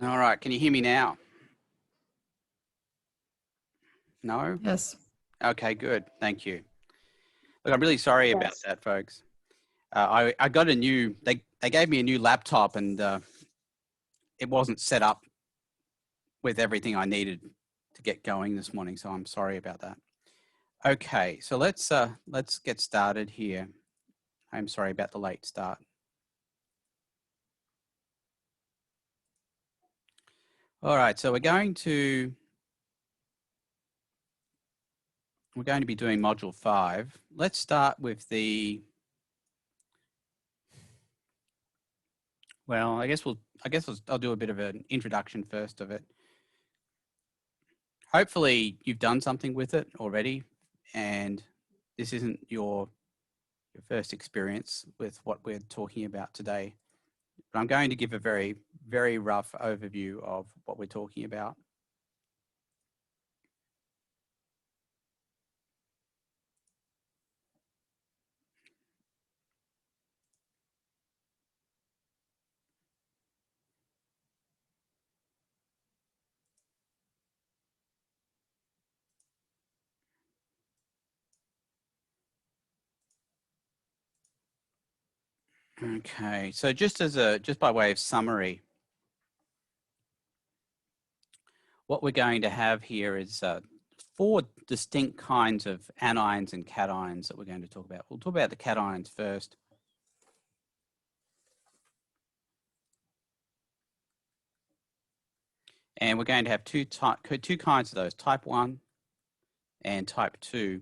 All right, can you hear me now? No? Yes. Okay, good. Thank you. Look, I'm really sorry about Yes. that, folks. I got a new, they gave me a new laptop and it wasn't set up with everything I needed to get going this morning, so I'm sorry about that. Okay, so let's get started here. I'm sorry about the late start. All right, so we're going to be doing module 5. Let's start with the, well, I'll do a bit of an introduction first of it. Hopefully you've done something with it already, and this isn't your first experience with what we're talking about today. But I'm going to give a very, very rough overview of what we're talking about. Okay, so just by way of summary, what we're going to have here is 4 distinct kinds of anions and cations that we're going to talk about. We'll talk about the cations first. And we're going to have two kinds of those, type 1 and type 2.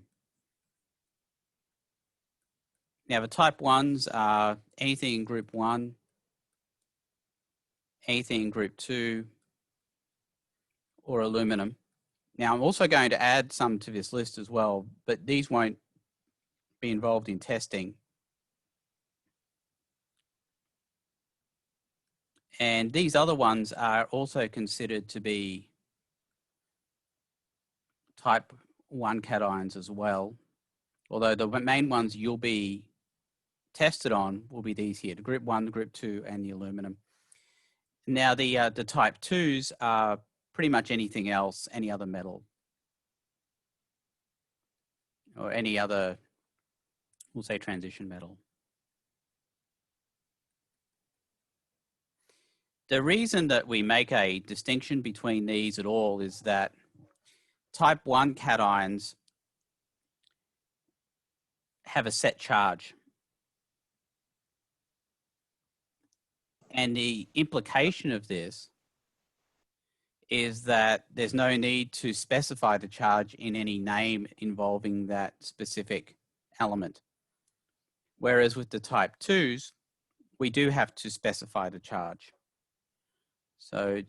Now the type 1s are anything in group 1, anything in group 2, or aluminum. Now I'm also going to add some to this list as well, but these won't be involved in testing. And these other ones are also considered to be type 1 cations as well, although the main ones you'll be tested on will be these here, the group 1, the group 2, and the aluminum. Now the type 2s are pretty much anything else, any other metal, or any other, we'll say, transition metal. The reason that we make a distinction between these at all is that type 1 cations have a set charge. And the implication of this is that there's no need to specify the charge in any name involving that specific element. Whereas with the type 2s, we do have to specify the charge. So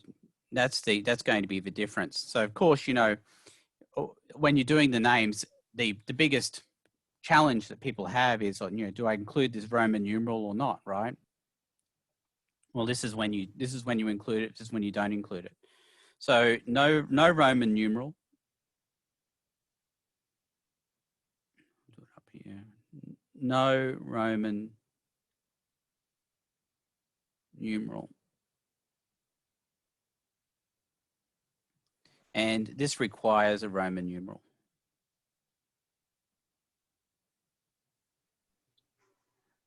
that's going to be the difference. So of course, you know, when you're doing the names, the biggest challenge that people have is, you know, do I include this Roman numeral or not, right? Well, this is when you include it, this is when you don't include it. So no Roman numeral. Do it up here. No Roman numeral. And this requires a Roman numeral.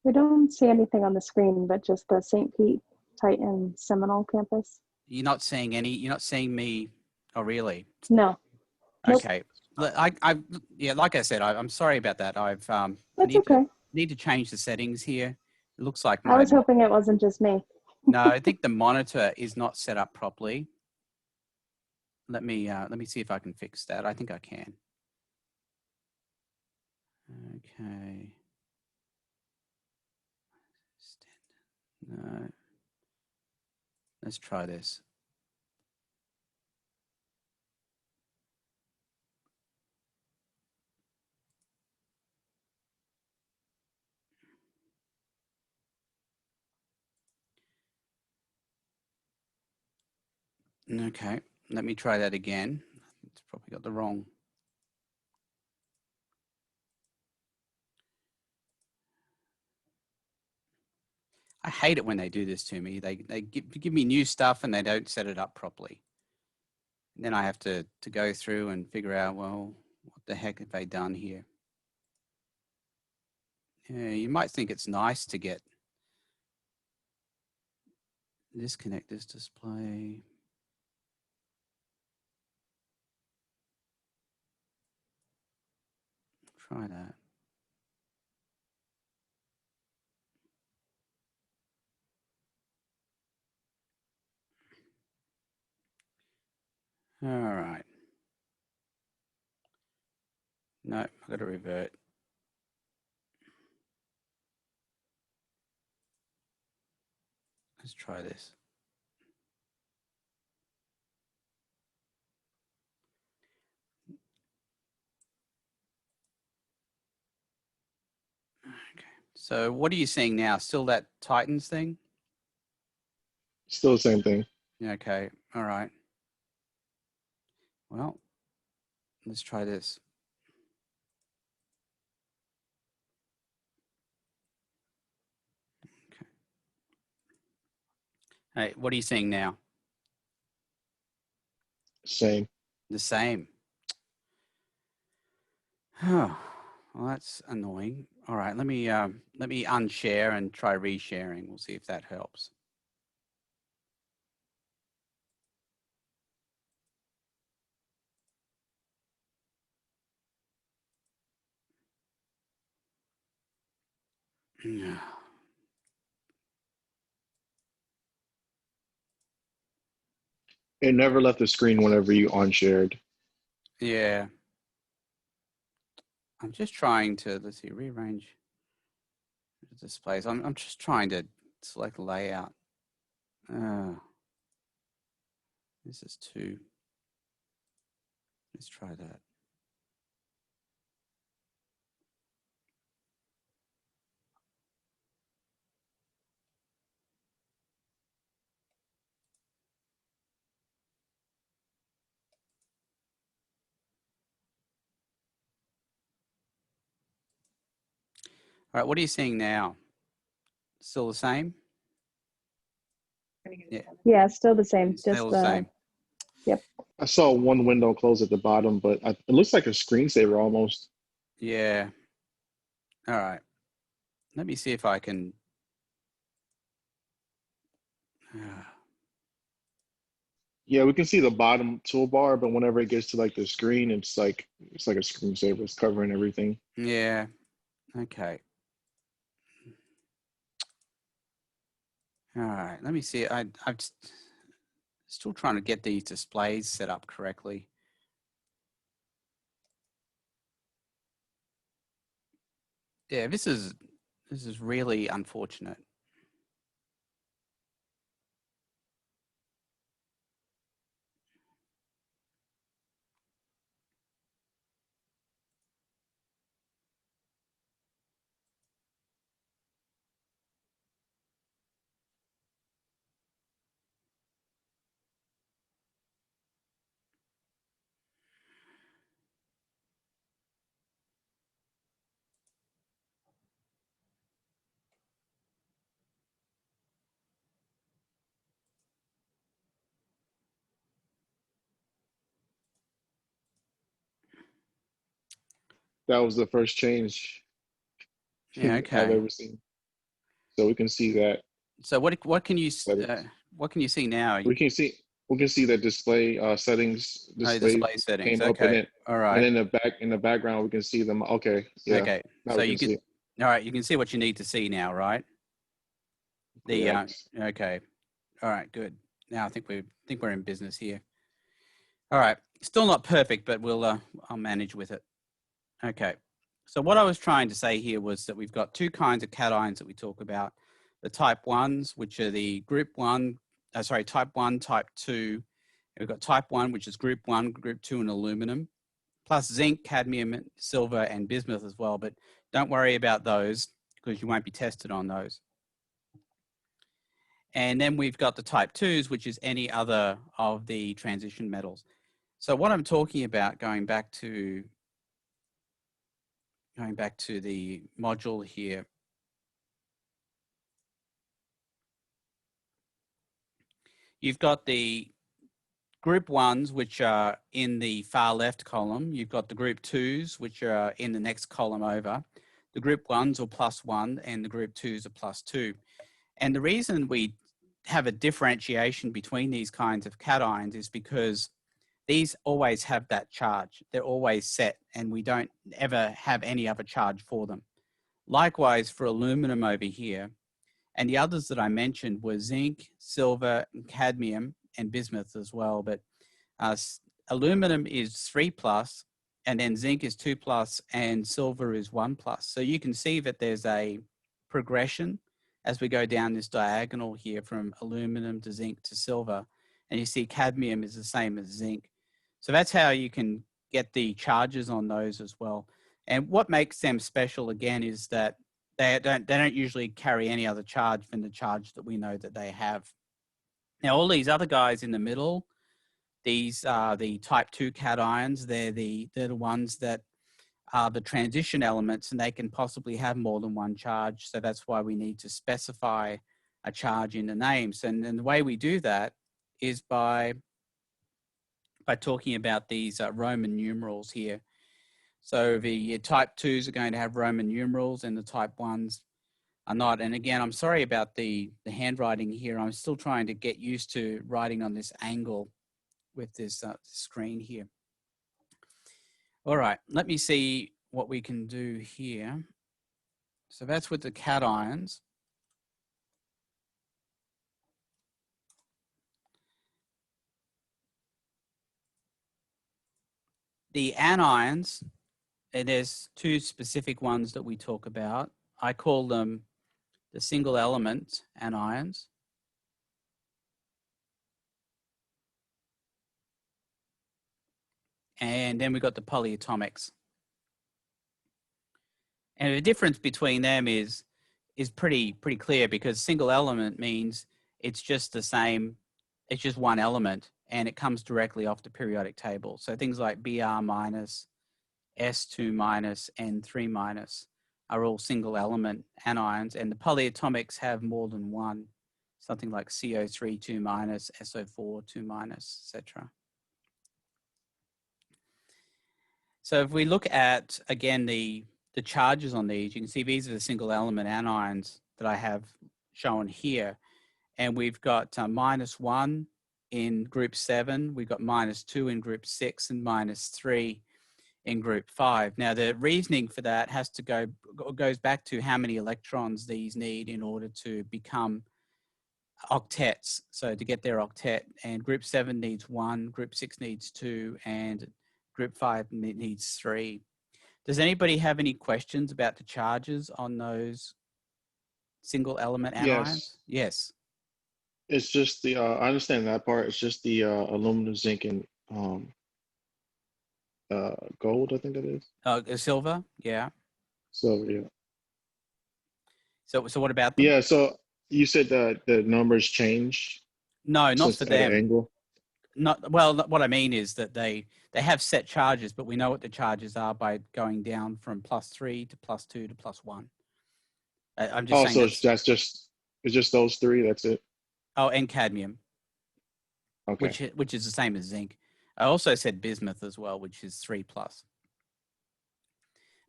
We don't see anything on the screen, but just the St. Pete, Titan, Seminole campus. You're not seeing me. Oh, really? No. Okay. Nope. Yeah, like I said, I'm sorry about that. That's okay. Need to change the settings here. It looks like I was hoping it wasn't just me. No, I think the monitor is not set up properly. Let me see if I can fix that. I think I can. Okay. No. Let's try this. Okay, let me try that again. It's probably got the wrong. I hate it when they do this to me. They give me new stuff and they don't set it up properly. And then I have to go through and figure out, well, what the heck have they done here? Yeah, you might think it's nice to get disconnect this display. Try that. All right. No, I've got to revert. Let's try this. Okay. So what are you seeing now? Still that Titans thing? Still the same thing. Okay. All right. Well, let's try this. Okay. Hey, what are you seeing now? Same. The same. Oh, well, that's annoying. All right, let me unshare and try resharing. We'll see if that helps. Yeah. It never left the screen whenever you unshared. Yeah. I'm just trying to, let's see, rearrange the displays. I'm just trying to select layout. This is too. Let's try that. All right, what are you seeing now? Still the same? Yeah, Yeah, still the same. still Just the same. Yep. I saw one window close at the bottom, but it looks like a screensaver almost. Yeah. All right. Let me see if I can. Yeah, we can see the bottom toolbar, but whenever it gets to like the screen, it's like a screensaver. It's covering everything. Yeah. Okay. All right. Let me see. I'm still trying to get these displays set up correctly. Yeah, this is really unfortunate. That was the first change Yeah. I've Okay. ever seen. So we can see that. So what can you Settings. what can you see now? We can see that display settings Oh, display display settings. came up in Okay. it, All and right. in the background we can see them. Okay, yeah. Okay. Now So we you can see can. it. All right. You can see what you need to see now, right? The Correct. okay. All right. Good. Now I think we're in business here. All right. Still not perfect, but I'll manage with it. Okay. So what I was trying to say here was that we've got two kinds of cations that we talk about. The type 1s, which are the group 1, type 1, type 2. We've got type 1, which is group 1, group 2, and aluminum, plus zinc, cadmium, silver, and bismuth as well. But don't worry about those because you won't be tested on those. And then we've got the type 2s, which is any other of the transition metals. So what I'm talking about, going back to the module here, you've got the group 1s, which are in the far left column. You've got the group 2s, which are in the next column over. The group 1s are +1 and the group 2s are +2. And the reason we have a differentiation between these kinds of cations is because these always have that charge. They're always set and we don't ever have any other charge for them. Likewise for aluminum over here. And the others that I mentioned were zinc, silver, and cadmium, and bismuth as well. But aluminum is 3+, and then zinc is 2+, and silver is 1+. So you can see that there's a progression as we go down this diagonal here from aluminum to zinc to silver. And you see cadmium is the same as zinc. So that's how you can get the charges on those as well. And what makes them special again is that they don't usually carry any other charge than the charge that we know that they have. Now, all these other guys in the middle, these are the type 2 cations. They're the ones that are the transition elements, and they can possibly have more than one charge. So that's why we need to specify a charge in the names. And the way we do that is by talking about these Roman numerals here. So the type 2s are going to have Roman numerals and the type 1s are not. And again, I'm sorry about the handwriting here. I'm still trying to get used to writing on this angle with this screen here. All right, let me see what we can do here. So that's with the cations. The anions, and there's two specific ones that we talk about. I call them the single element anions. And then we've got the polyatomics. And the difference between them is pretty clear, because single element means it's just the same, it's just one element, and it comes directly off the periodic table. So things like Br minus, S2 minus, N3 minus are all single element anions, and the polyatomics have more than one, something like CO3 2 minus, SO4 2 minus, etc. So if we look at, again, the charges on these, you can see these are the single element anions that I have shown here. And we've got -1 in group 7, we've got -2 in group 6, and -3 in group 5. Now the reasoning for that goes back to how many electrons these need in order to become octets. So to get their octet, and group 7 needs 1, group 6 needs 2, and group 5 needs 3. Does anybody have any questions about the charges on those single element anions? Yes. It's just the, I understand that part. It's just the aluminum, zinc, and gold, I think it is. Silver, yeah. So, yeah. So what about them? Yeah, so you said that the numbers change? No, not for at an them. angle? Not, well, what I mean is that they have set charges, but we know what the charges are by going down from +3 to +2 to +1. I'm just saying so it's just those three, that's it? Oh, and cadmium, Okay. which is the same as zinc. I also said bismuth as well, which is 3+.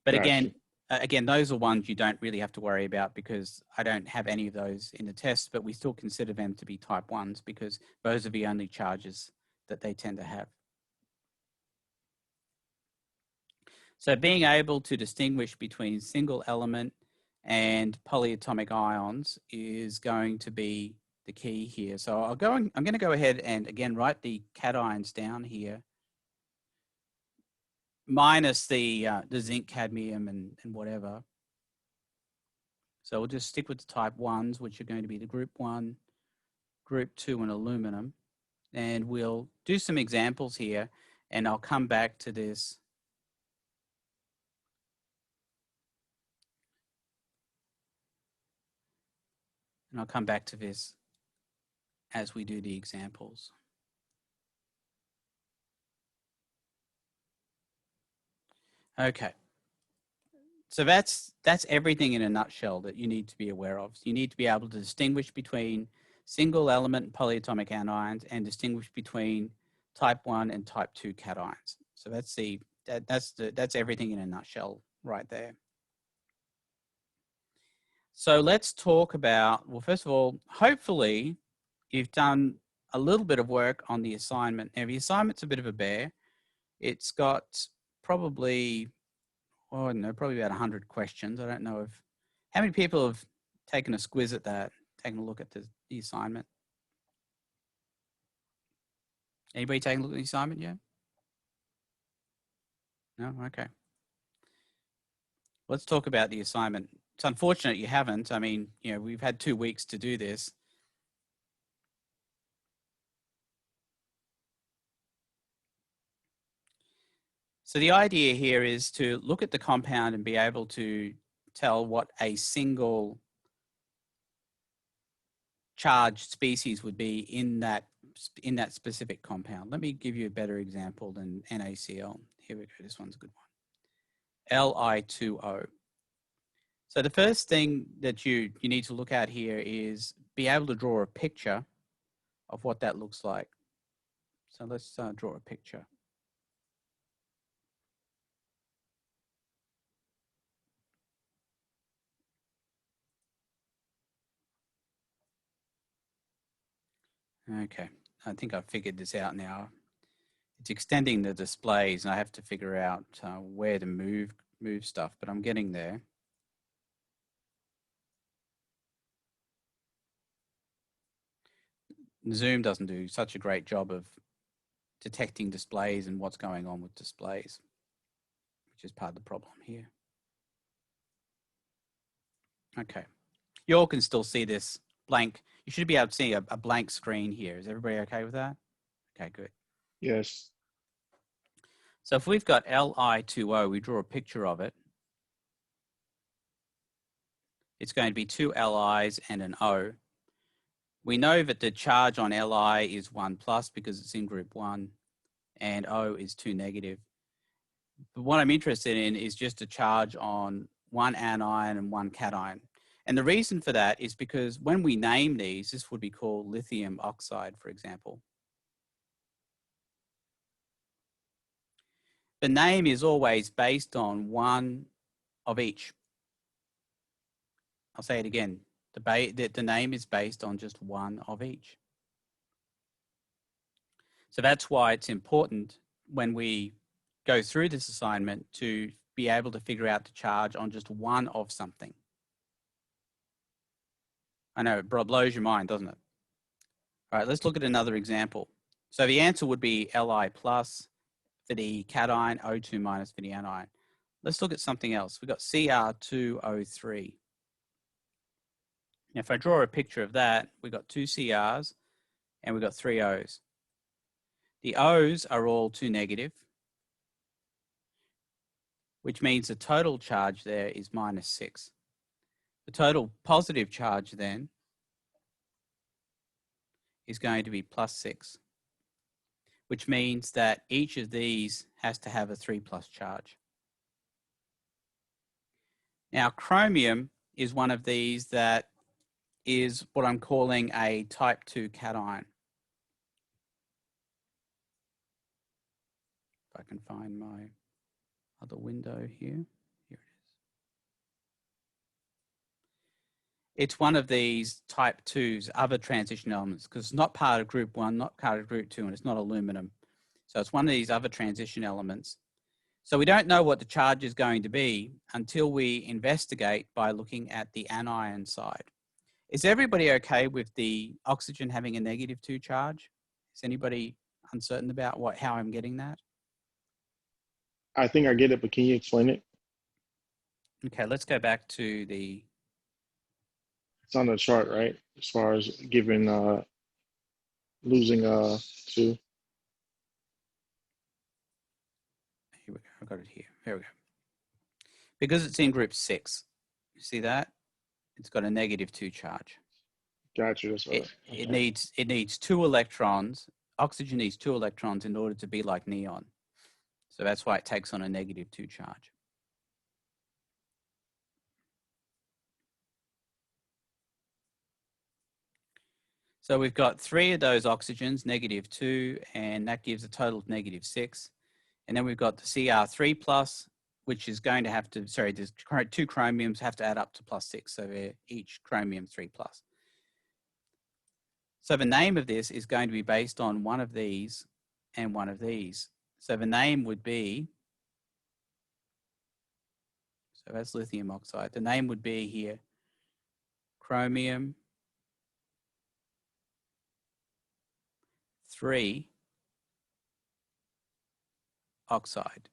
But Gotcha. again, those are ones you don't really have to worry about, because I don't have any of those in the test, but we still consider them to be type 1s because those are the only charges that they tend to have. So being able to distinguish between single element and polyatomic ions is going to be the key here. So I'm going to go ahead and again write the cations down here, minus the zinc, cadmium, and whatever. So we'll just stick with the type 1s, which are going to be the group 1, group 2, and aluminum. And we'll do some examples here, and I'll come back to this. And I'll come back to this as we do the examples. Okay. So that's everything in a nutshell that you need to be aware of. You need to be able to distinguish between single element polyatomic anions and distinguish between type 1 and type 2 cations. So that's everything in a nutshell right there. So let's talk about, well, first of all, hopefully you've done a little bit of work on the assignment. Now, the assignment's a bit of a bear. It's got probably, oh, I don't know, probably about 100 questions. I don't know if, how many people have taken a squiz at that, taken a look at the assignment? Anybody taking a look at the assignment yet? No? Okay. Let's talk about the assignment. It's unfortunate you haven't. I mean, you know, we've had 2 weeks to do this. So the idea here is to look at the compound and be able to tell what a single charged species would be in that specific compound. Let me give you a better example than NaCl. Here we go. This one's a good one. Li2O. So the first thing that you need to look at here is be able to draw a picture of what that looks like. So let's draw a picture. Okay, I think I've figured this out now. It's extending the displays and I have to figure out where to move stuff, but I'm getting there. Zoom doesn't do such a great job of detecting displays and what's going on with displays, which is part of the problem here. Okay, you all can still see this blank. You should be able to see a blank screen here. Is everybody okay with that? Okay, good. Yes. So if we've got Li2O, we draw a picture of it. It's going to be 2 Li's and an O. We know that the charge on Li is 1 plus because it's in group 1 and O is 2 negative. But what I'm interested in is just a charge on 1 anion and 1 cation. And the reason for that is because when we name these, this would be called lithium oxide, for example. The name is always based on one of each. I'll say it again. The name is based on just one of each. So that's why it's important when we go through this assignment to be able to figure out the charge on just one of something. I know, it blows your mind, doesn't it? All right, let's look at another example. So the answer would be Li plus for the cation, O2 minus for the anion. Let's look at something else. We've got Cr2O3. Now, if I draw a picture of that, we've got 2 Crs and we've got 3 Os. The Os are all 2 negative, which means the total charge there is -6. The total positive charge then is going to be +6, which means that each of these has to have a 3+ charge. Now, chromium is one of these that is what I'm calling a type 2 cation. If I can find my other window here. Here it is. It's one of these type 2s, other transition elements, because it's not part of group 1, not part of group 2, and it's not aluminum. So it's one of these other transition elements. So we don't know what the charge is going to be until we investigate by looking at the anion side. Is everybody okay with the oxygen having a -2 charge? Is anybody uncertain about how I'm getting that? I think I get it, but can you explain it? Okay, let's go back to the... It's on the chart, right? As far as giving, losing 2. Here we go, I've got it here. There we go. Because it's in group 6, you see that? It's got a -2 charge. Gotcha. That's right. It needs 2 electrons. Oxygen needs 2 electrons in order to be like neon. So that's why it takes on a -2 charge. So we've got 3 of those oxygens, -2, and that gives a total of -6. And then we've got the Cr3 plus, which is going to have to, sorry, there's 2 chromiums have to add up to +6. So they're each chromium 3 plus. So the name of this is going to be based on one of these and one of these. So the name would be, so that's lithium oxide. The name would be here, chromium 3 oxide.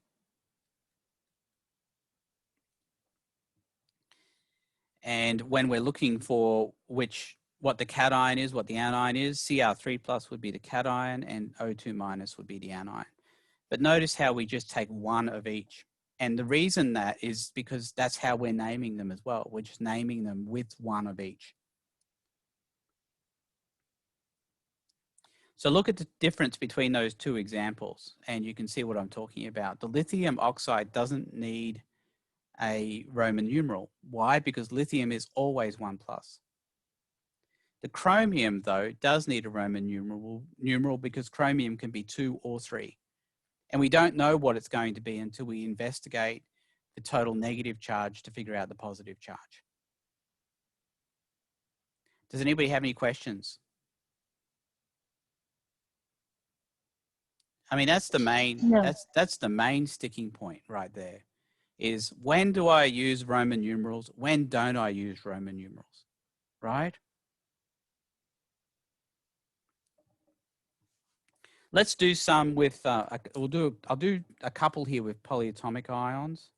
And when we're looking for what the cation is, what the anion is, Cr3 plus would be the cation and O2 minus would be the anion. But notice how we just take one of each. And the reason that is because that's how we're naming them as well. We're just naming them with one of each. So look at the difference between those 2 examples and you can see what I'm talking about. The lithium oxide doesn't need a Roman numeral. Why? Because lithium is always 1 plus. The chromium, though, does need a Roman numeral because chromium can be 2 or 3. And we don't know what it's going to be until we investigate the total negative charge to figure out the positive charge. Does anybody have any questions? I mean, that's the main, No. that's the main sticking point right there, is when do I use Roman numerals? When don't I use Roman numerals, right? Let's do some with, I'll do a couple here with polyatomic ions.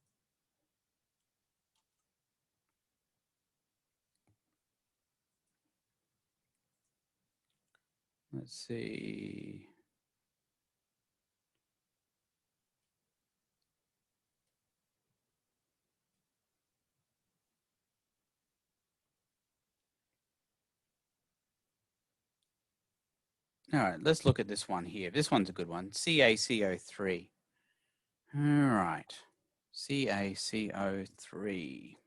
Let's see. All right, let's look at this one here. This one's a good one, CaCO3. All right, CaCO3.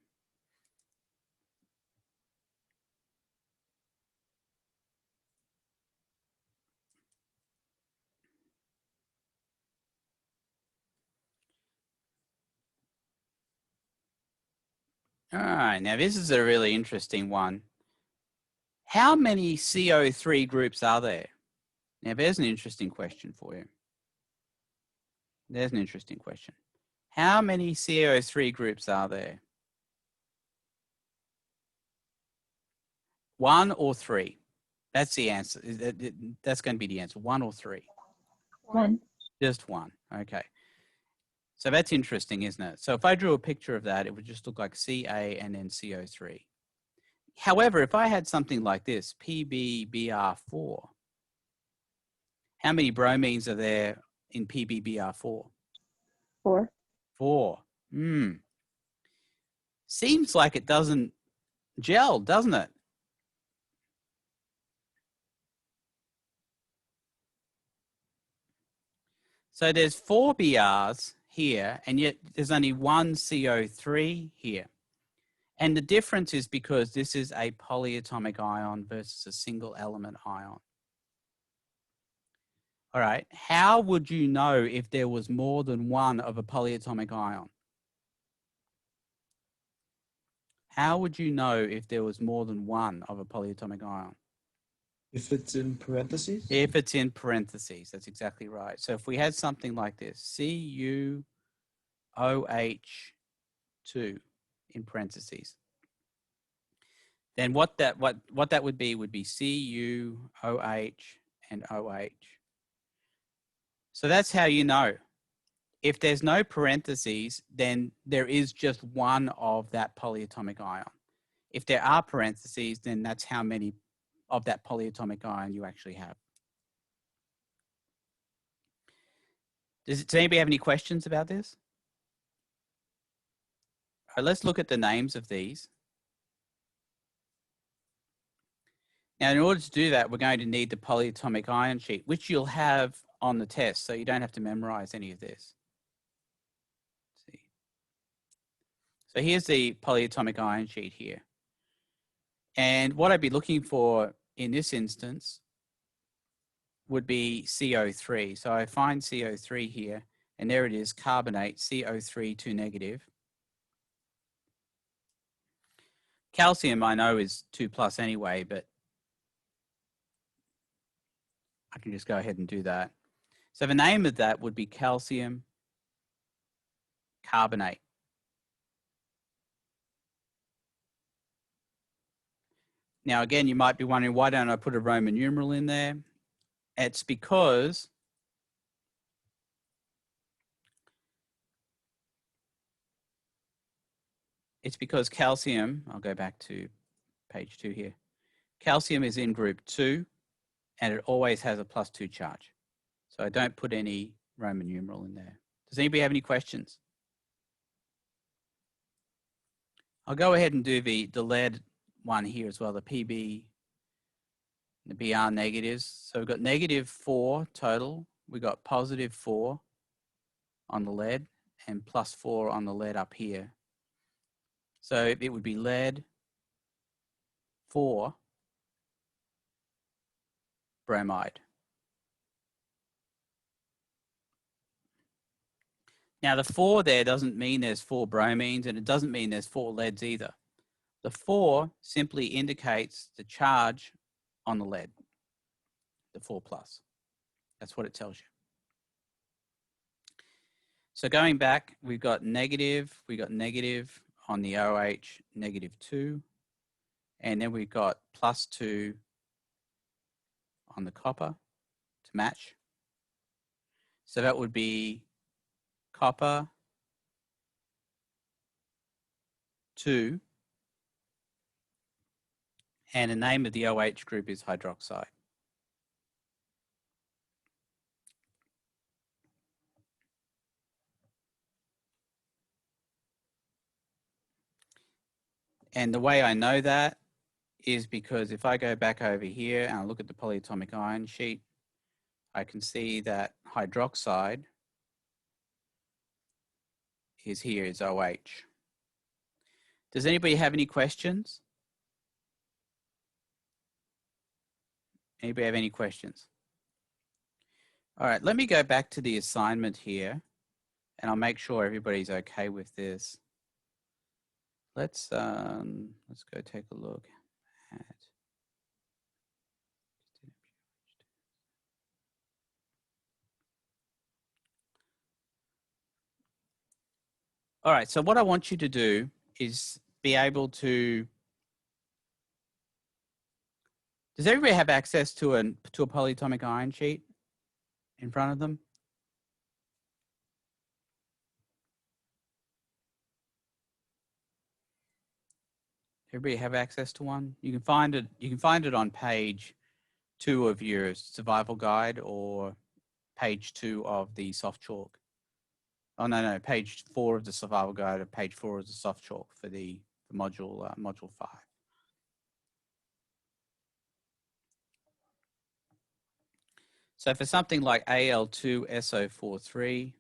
All right, now this is a really interesting one. How many CO3 groups are there? Now there's an interesting question for you. There's an interesting question. How many CO3 groups are there? 1 or 3? That's the answer. That's going to be the answer. 1 or 3? 1. Just 1. Okay. So that's interesting, isn't it? So if I drew a picture of that, it would just look like Ca and then CO3. However, if I had something like this, PbBr4, how many bromines are there in PbBr4? 4. 4. Seems like it doesn't gel, doesn't it? So there's 4 Brs here, and yet there's only 1 CO3 here. And the difference is because this is a polyatomic ion versus a single element ion. All right, how would you know if there was more than one of a polyatomic ion? How would you know if there was more than one of a polyatomic ion? If it's in parentheses? If it's in parentheses, that's exactly right. So if we had something like this, CuOH2 in parentheses, then what that would be CuOH and OH. So that's how you know. If there's no parentheses, then there is just one of that polyatomic ion. If there are parentheses, then that's how many of that polyatomic ion you actually have. Does anybody have any questions about this? All right, let's look at the names of these. Now, in order to do that, we're going to need the polyatomic ion sheet, which you'll have on the test, so you don't have to memorize any of this. Let's see. So here's the polyatomic ion sheet here. And what I'd be looking for in this instance would be CO3. So I find CO3 here, and there it is, carbonate, CO3 2 negative. Calcium I know is 2+ anyway, but I can just go ahead and do that. So the name of that would be calcium carbonate. Now, again, you might be wondering, why don't I put a Roman numeral in there? It's because calcium, I'll go back to page 2 here. Calcium is in group 2, and it always has a +2 charge. So I don't put any Roman numeral in there. Does anybody have any questions? I'll go ahead and do the lead one here as well, the PB, the BR negatives. So we've got -4 total. We've got +4 on the lead and +4 on the lead up here. So it would be lead 4 bromide. Now the 4 there doesn't mean there's 4 bromines, and it doesn't mean there's 4 leads either. The 4 simply indicates the charge on the lead, the 4+. That's what it tells you. So going back, we've got negative on the OH, -2, and then we've got +2 on the copper to match. So that would be copper 2, and the name of the OH group is hydroxide. And the way I know that is because if I go back over here and I look at the polyatomic ion sheet, I can see that hydroxide is here, is OH. Does anybody have any questions? Anybody have any questions? All right, let me go back to the assignment here, and I'll make sure everybody's okay with this. Let's go take a look at. All right, so what I want you to do is be able to. Does everybody have access to a polyatomic ion sheet in front of them? Everybody have access to one? You can find it on page 2 of your survival guide, or page 2 of the soft chalk. Oh no, page 4 of the survival guide, or page 4 of the soft chalk for the module 5. So for something like Al2SO43,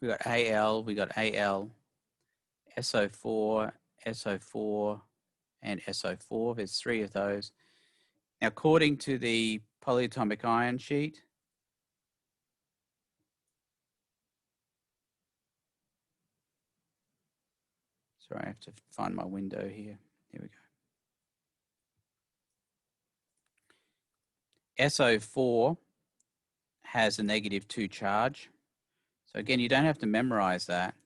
we got Al, SO4, SO4, and SO4. There's 3 of those. Now, according to the polyatomic ion sheet, sorry, I have to find my window here. Here we go. SO4 has a -2 charge. So again, you don't have to memorize that.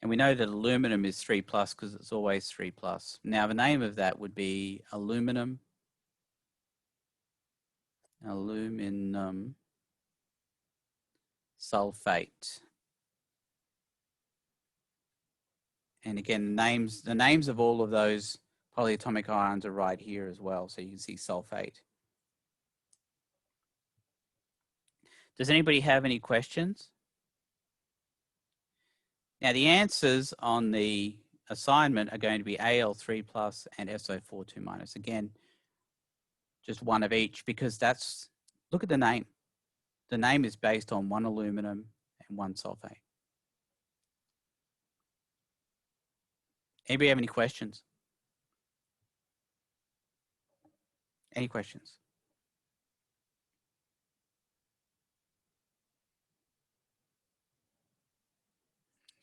And we know that aluminum is 3+ because it's always 3+. Now the name of that would be aluminum sulfate. And again, the names of all of those polyatomic ions are right here as well. So you can see sulfate. Does anybody have any questions? Now the answers on the assignment are going to be Al3 plus and SO4 2 minus. Again, just one of each, because that's, look at the name. The name is based on 1 aluminum and 1 sulfate. Anybody have any questions? Any questions?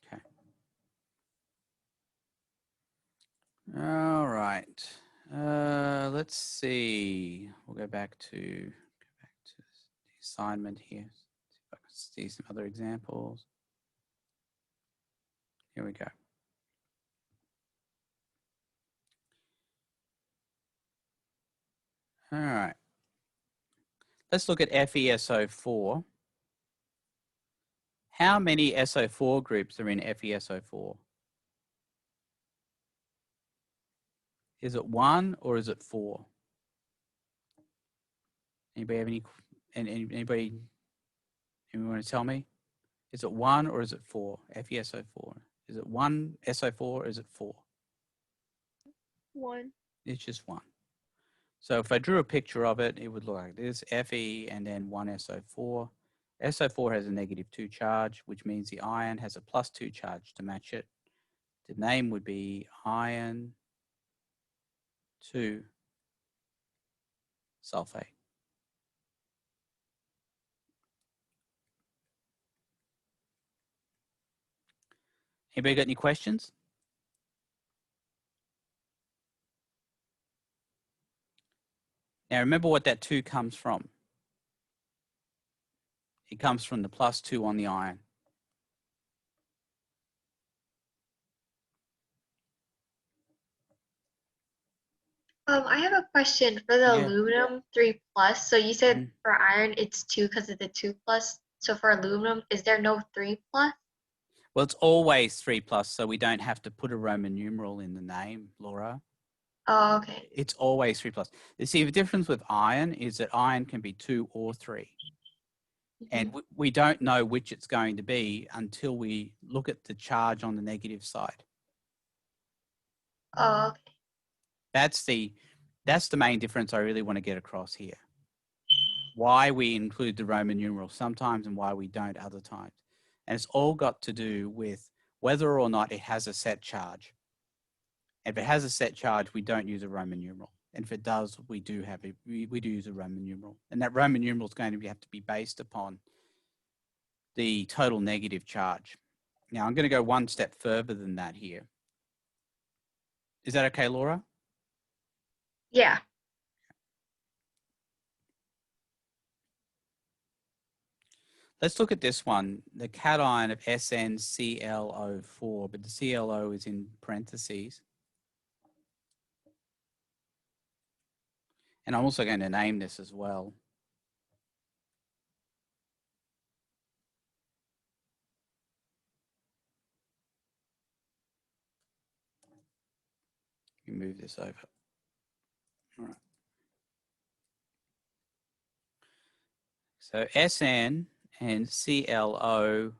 Okay. All right. Let's see. We'll go back to the assignment here. See if I can see some other examples. Here we go. All right. Let's look at FeSO4. How many SO4 groups are in FeSO4? Is it 1 or is it 4? Anybody have anybody want to tell me? Is it 1 or is it 4? FeSO4. Is it 1 SO4 or is it 4? 1. It's just 1. So if I drew a picture of it, it would look like this, Fe and then 1 SO4. SO4 has a -2 charge, which means the ion has a +2 charge to match it. The name would be iron 2 sulfate. Anybody got any questions? Now remember what that 2 comes from. It comes from the +2 on the ion. I have a question for the Yeah. aluminum 3 plus. So you said Mhm. for iron it's 2 because of the 2 plus. So for aluminum, is there no 3 plus? Well, it's always 3+, so we don't have to put a Roman numeral in the name, Laura. Oh, okay. It's always 3+. You see, the difference with iron is that iron can be 2 or 3. And we don't know which it's going to be until we look at the charge on the negative side. Oh, okay. That's the main difference I really want to get across here. Why we include the Roman numeral sometimes and why we don't other times. And it's all got to do with whether or not it has a set charge. If it has a set charge, we don't use a Roman numeral. And if it does, we do use a Roman numeral. And that Roman numeral is going to have to be based upon the total negative charge. Now I'm going to go one step further than that here. Is that okay, Laura? Yeah. Let's look at this one, the cation of SnClO4, but the ClO is in parentheses. And I'm also going to name this as well. You move this over. All right. So Sn and ClO4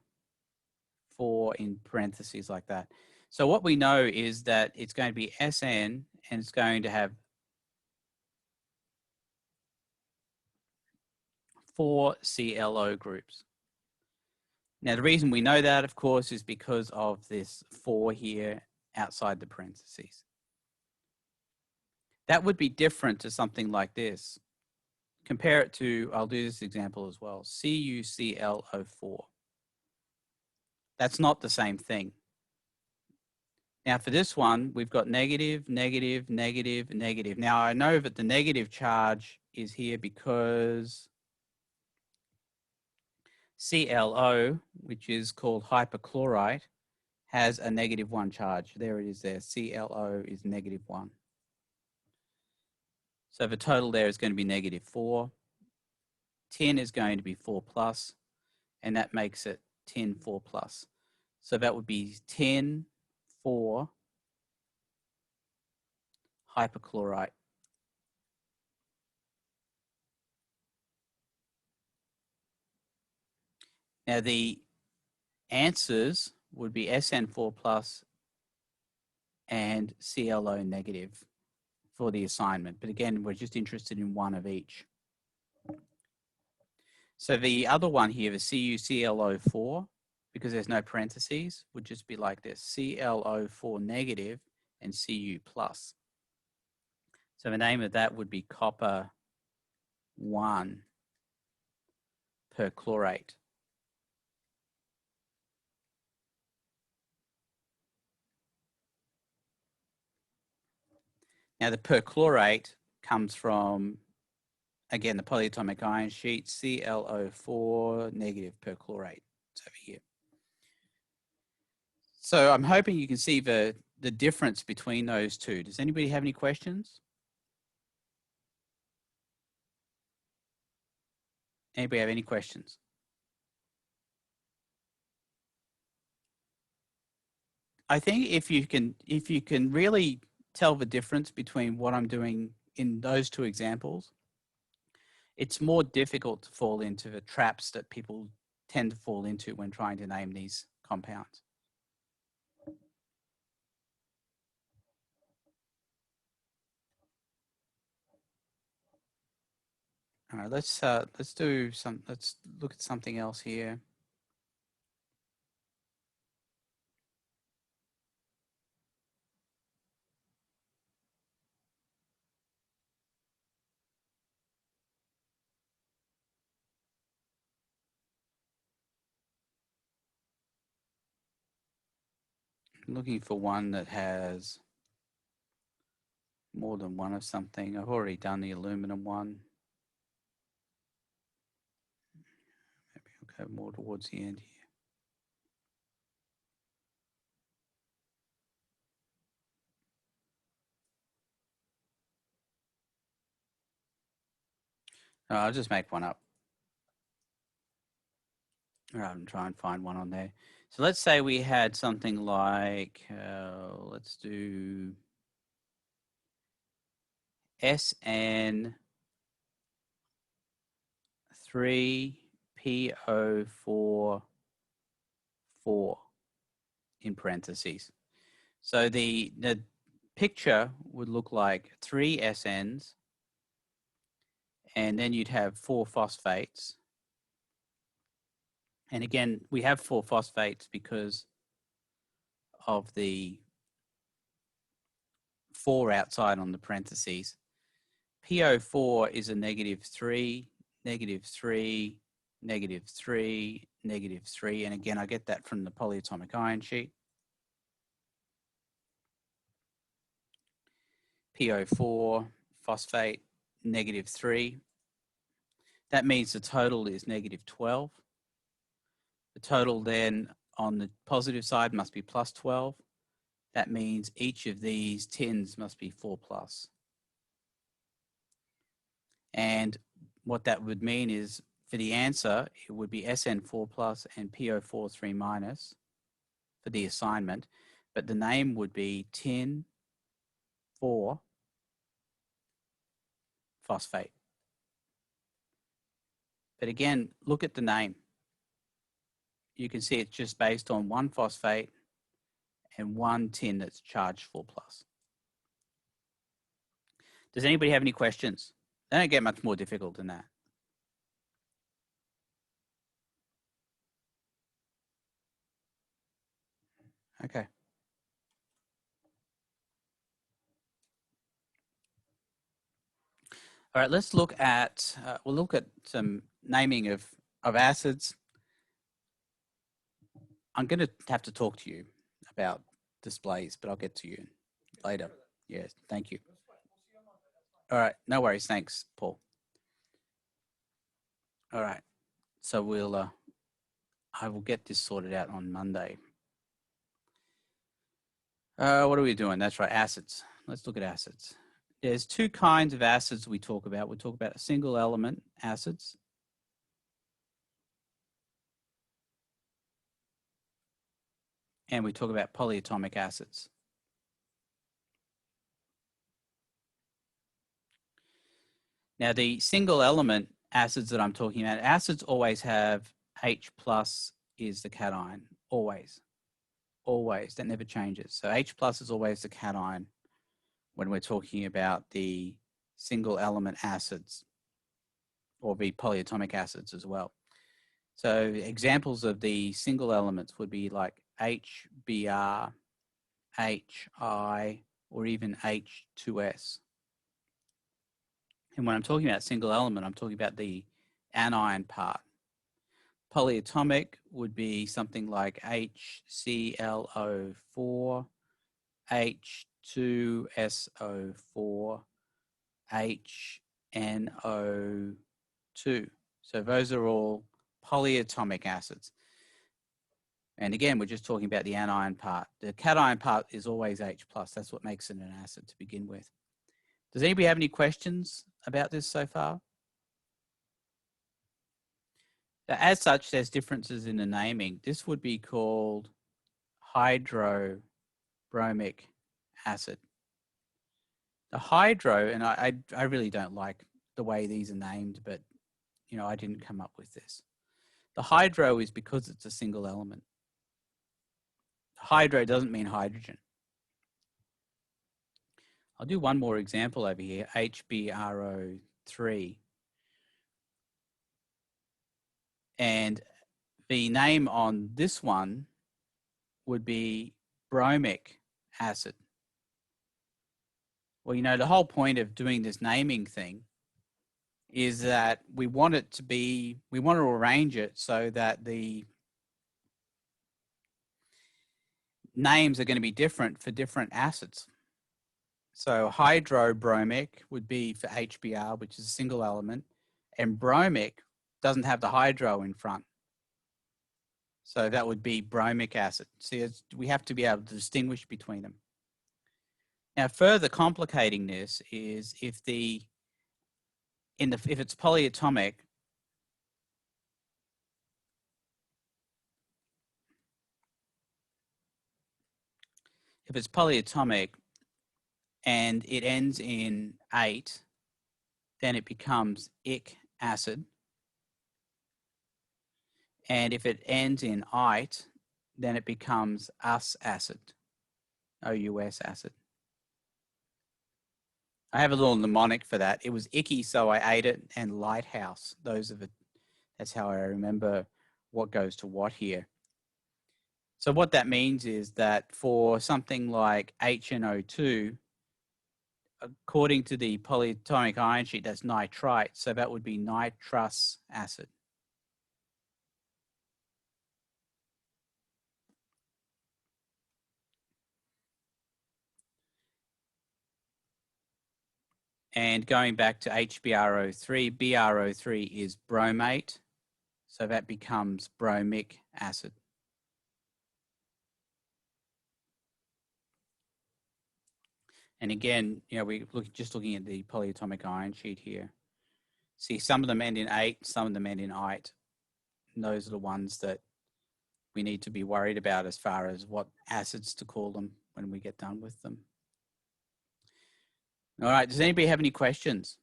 in parentheses like that. So what we know is that it's going to be Sn and it's going to have 4 ClO groups. Now the reason we know that, of course, is because of this 4 here outside the parentheses. That would be different to something like this. Compare it to, I'll do this example as well, CuClO4. That's not the same thing. Now for this one, we've got negative, negative, negative, negative. Now I know that the negative charge is here because ClO, which is called hypochlorite, has a -1 charge. There it is there. ClO is -1. So the total there is going to be -4. Tin is going to be 4 plus, and that makes it tin 4 plus. So that would be tin 4 hypochlorite. Now the answers would be SN4 plus and ClO negative for the assignment. But again, we're just interested in one of each. So the other one here, the CuClO4, because there's no parentheses, would just be like this, ClO4 negative and Cu plus. So the name of that would be copper 1 perchlorate. Now the perchlorate comes from, again, the polyatomic ion sheet, ClO4 negative perchlorate. It's over here. So I'm hoping you can see the difference between those two. Does anybody have any questions? Anybody have any questions? I think if you can really tell the difference between what I'm doing in those two examples, it's more difficult to fall into the traps that people tend to fall into when trying to name these compounds. All right, let's look at something else here. I'm looking for one that has more than one of something. I've already done the aluminum one. Maybe I'll go more towards the end here. I'll just make one up. I'm trying to find one on there. So let's say we had something like, let's do SN3PO4 in parentheses. So the picture would look like 3 SNs, and then you'd have 4 phosphates. And again, we have 4 phosphates because of the 4 outside on the parentheses. PO4 is a -3, -3, -3, -3. And again, I get that from the polyatomic ion sheet. PO4, phosphate, -3. That means the total is -12. The total then on the positive side must be +12. That means each of these tins must be 4+. And what that would mean is for the answer, it would be SN4+ and PO4 3- for the assignment, but the name would be tin 4 phosphate. But again, look at the name. You can see it's just based on 1 phosphate and 1 tin that's charged 4+. Does anybody have any questions? They don't get much more difficult than that. Okay. All right, let's look at, we'll look at some naming of acids. I'm going to have to talk to you about displays, but I'll get to you later. Yes, thank you. All right, no worries. Thanks, Paul. All right, so we'll, I will get this sorted out on Monday. What are we doing? That's right, acids. Let's look at acids. There's 2 kinds of acids we talk about. We talk about single element acids. And we talk about polyatomic acids. Now the single element acids that I'm talking about, acids always have H+ is the cation, always. always. That never changes. So H plus is always the cation when we're talking about the single element acids, or the polyatomic acids as well. So examples of the single elements would be like HBr, HI, or even H2S. And when I'm talking about single element, I'm talking about the anion part. Polyatomic would be something like HClO4, H2SO4, HNO2. So those are all polyatomic acids. And again, we're just talking about the anion part. The cation part is always H+. That's what makes it an acid to begin with. Does anybody have any questions about this so far? As such, there's differences in the naming. This would be called hydrobromic acid. The hydro, and I really don't like the way these are named, but you know, I didn't come up with this. The hydro is because it's a single element. Hydro doesn't mean hydrogen. I'll do one more example over here, HBRO3. And the name on this one would be bromic acid. Well, you know, the whole point of doing this naming thing is that we want to arrange it so that the names are going to be different for different acids. So hydrobromic would be for HBr, which is a single element, and bromic doesn't have the hydro in front. So that would be bromic acid. See, we have to be able to distinguish between them. Now, further complicating this is if it's polyatomic, and it ends in 8, then it becomes ic acid. And if it ends in ite, then it becomes us acid, OUS acid. I have a little mnemonic for that. It was icky, so I ate it, and lighthouse. That's how I remember what goes to what here. So what that means is that for something like HNO2, according to the polyatomic ion sheet, that's nitrite. So that would be nitrous acid. And going back to HBRO3, BRO3 is bromate. So that becomes bromic acid. And again, you know, we're just looking at the polyatomic ion sheet here. See, some of them end in 8, some of them end in ite. And those are the ones that we need to be worried about as far as what acids to call them when we get done with them. All right, does anybody have any questions?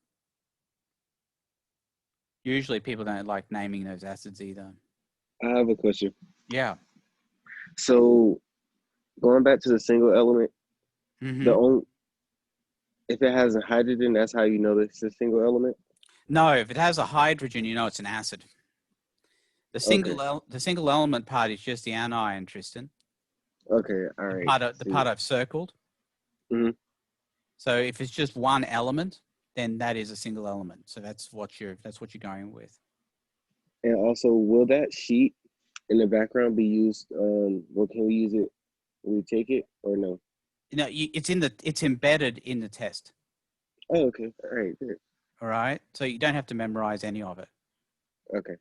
Usually people don't like naming those acids either. I have a question. Yeah. So going back to the single element, Mm-hmm. If it has a hydrogen, that's how you know it's a single element? No, if it has a hydrogen, you know it's an acid. The single element part is just the anion, Tristan. Okay, all right. The part I've circled. Mm-hmm. So if it's just one element, then that is a single element. So that's what you're going with. And also, will that sheet in the background be used? Well, can we use it when we take it or no? No, it's embedded in the test. Oh, okay. All right. Good. All right. So you don't have to memorize any of it. Okay.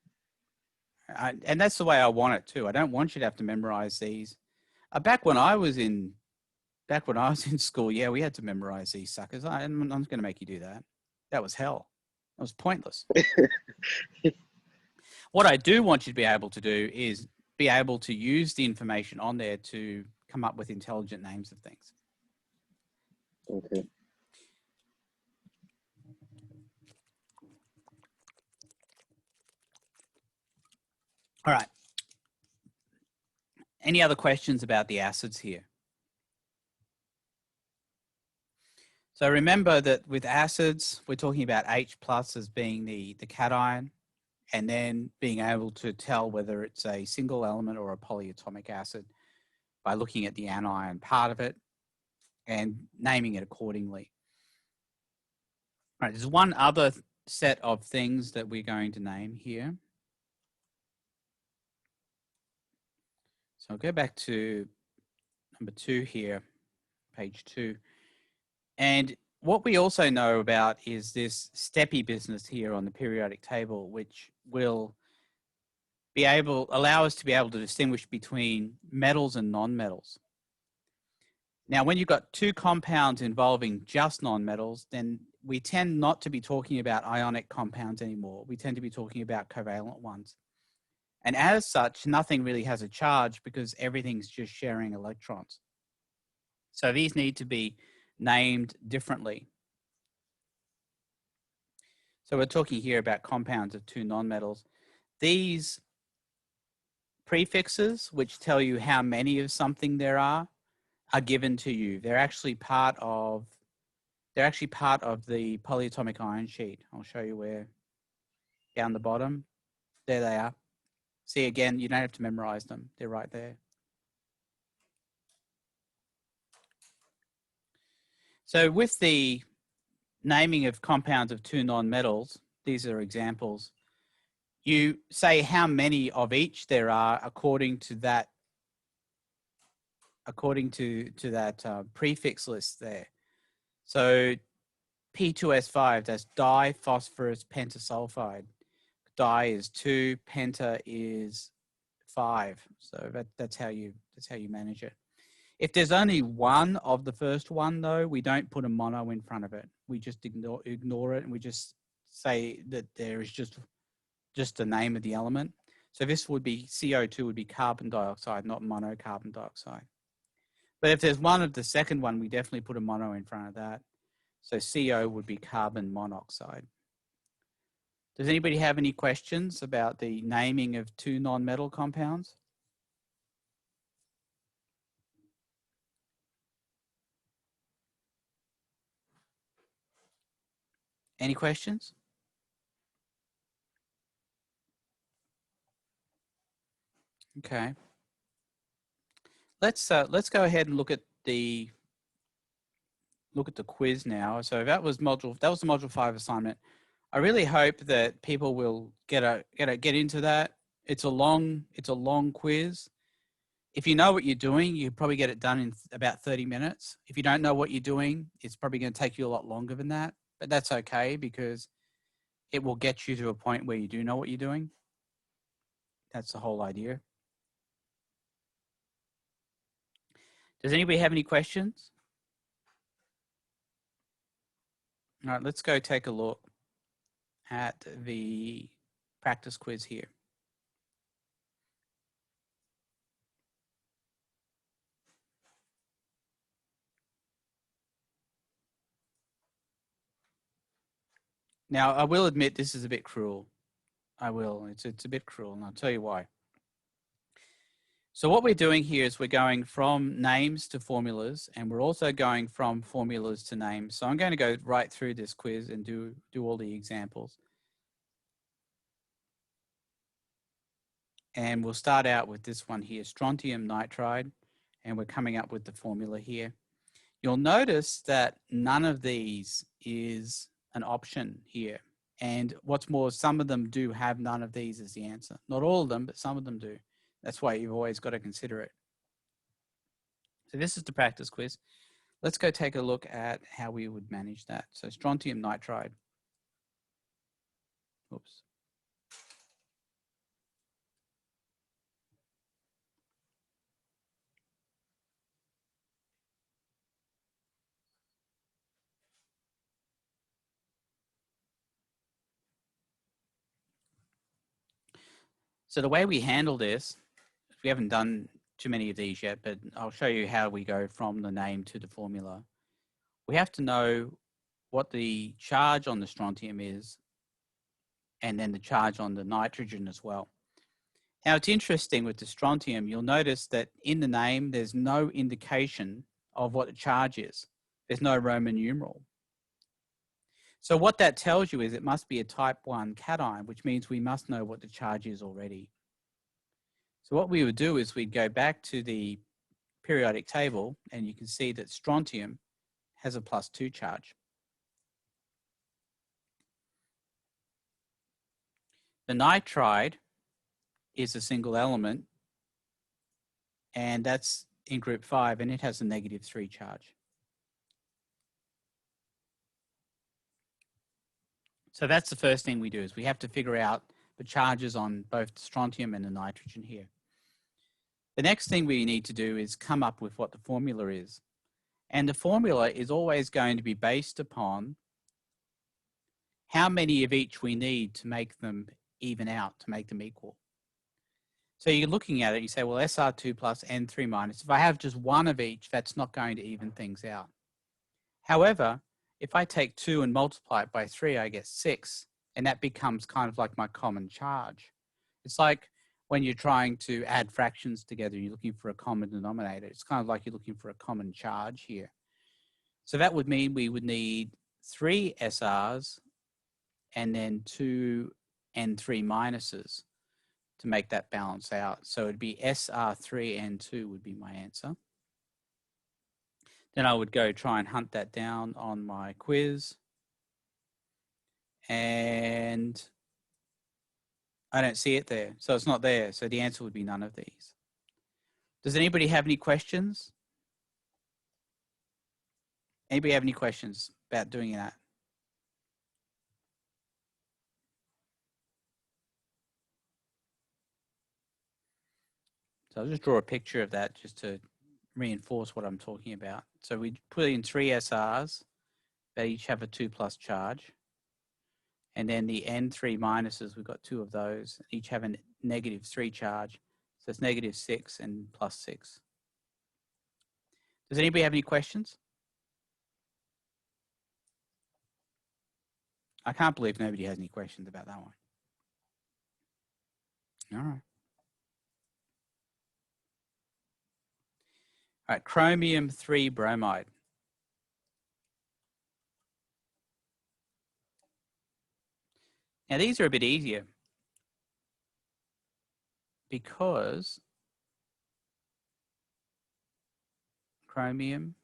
And that's the way I want it too. I don't want you to have to memorize these. Back when I was in school, yeah, we had to memorize these suckers. I'm not going to make you do that. That was hell. That was pointless. What I do want you to be able to do is be able to use the information on there to come up with intelligent names of things. Okay. All right. Any other questions about the acids here? So remember that with acids, we're talking about H plus as being the cation, and then being able to tell whether it's a single element or a polyatomic acid by looking at the anion part of it and naming it accordingly. All right, there's one other set of things that we're going to name here. So I'll go back to number 2 here, page 2. And what we also know about is this steppy business here on the periodic table, which will allow us to be able to distinguish between metals and non-metals. Now, when you've got 2 compounds involving just non-metals, then we tend not to be talking about ionic compounds anymore. We tend to be talking about covalent ones. And as such, nothing really has a charge because everything's just sharing electrons. So these need to be named differently. So we're talking here about compounds of 2 nonmetals. These prefixes, which tell you how many of something there are given to you. They're actually part of the polyatomic ion sheet. I'll show you where, down the bottom. There they are. See, again, you don't have to memorize them. They're right there. So with the naming of compounds of 2 nonmetals, these are examples. You say how many of each there are according to that prefix list there. So P2S5, that's diphosphorus pentasulfide. Di is 2, penta is 5. So that's how you manage it. If there's only one of the first one, though, we don't put a mono in front of it. We just ignore it, and we just say that there is just the name of the element. So this would be CO2 would be carbon dioxide, not mono carbon dioxide. But if there's one of the second one, we definitely put a mono in front of that. So CO would be carbon monoxide. Does anybody have any questions about the naming of 2 non-metal compounds? Any questions? Okay. Let's go ahead and look at the quiz now. So that was the module 5 assignment. I really hope that people will get into that. It's a long quiz. If you know what you're doing, you probably get it done in about 30 minutes. If you don't know what you're doing, it's probably going to take you a lot longer than that. But that's okay because it will get you to a point where you do know what you're doing. That's the whole idea. Does anybody have any questions? All right, let's go take a look at the practice quiz here. Now, I will admit this is a bit cruel. I will. It's a bit cruel, and I'll tell you why. So what we're doing here is we're going from names to formulas, and we're also going from formulas to names. So I'm going to go right through this quiz and do all the examples. And we'll start out with this one here, strontium nitride, and we're coming up with the formula here. You'll notice that none of these is an option here. And what's more, some of them do have none of these as the answer. Not all of them, but some of them do. That's why you've always got to consider it. So this is the practice quiz. Let's go take a look at how we would manage that. So strontium nitride. Oops. So the way we handle this, we haven't done too many of these yet, but I'll show you how we go from the name to the formula. We have to know what the charge on the strontium is, and then the charge on the nitrogen as well. Now it's interesting with the strontium, you'll notice that in the name, there's no indication of what the charge is. There's no Roman numeral. So what that tells you is it must be a type 1 cation, which means we must know what the charge is already. So what we would do is we'd go back to the periodic table, and you can see that strontium has a +2 charge. The nitride is a single element, and that's in group 5, and it has a -3 charge. So that's the first thing we do, is we have to figure out the charges on both the strontium and the nitrogen here. The next thing we need to do is come up with what the formula is. And the formula is always going to be based upon how many of each we need to make them even out, to make them equal. So you're looking at it, you say, well, SR2 plus N3 minus. If I have just one of each, that's not going to even things out. However, if I take 2 and multiply it by 3, I get 6, and that becomes kind of like my common charge. It's like when you're trying to add fractions together, you're looking for a common denominator. It's kind of like you're looking for a common charge here. So that would mean we would need 3 SRs and then 2 N3 minuses to make that balance out. So it'd be SR3 N2 would be my answer. Then I would go try and hunt that down on my quiz. And I don't see it there. So it's not there. So the answer would be none of these. Does anybody have any questions? Anybody have any questions about doing that? So I'll just draw a picture of that just to reinforce what I'm talking about. So we put in 3 SRs. They each have a 2+ charge. And then the N3 minuses, we've got 2 of those. Each have a -3 charge. So it's -6 and +6. Does anybody have any questions? I can't believe nobody has any questions about that one. All right. All right, chromium 3 bromide. Now these are a bit easier because chromium,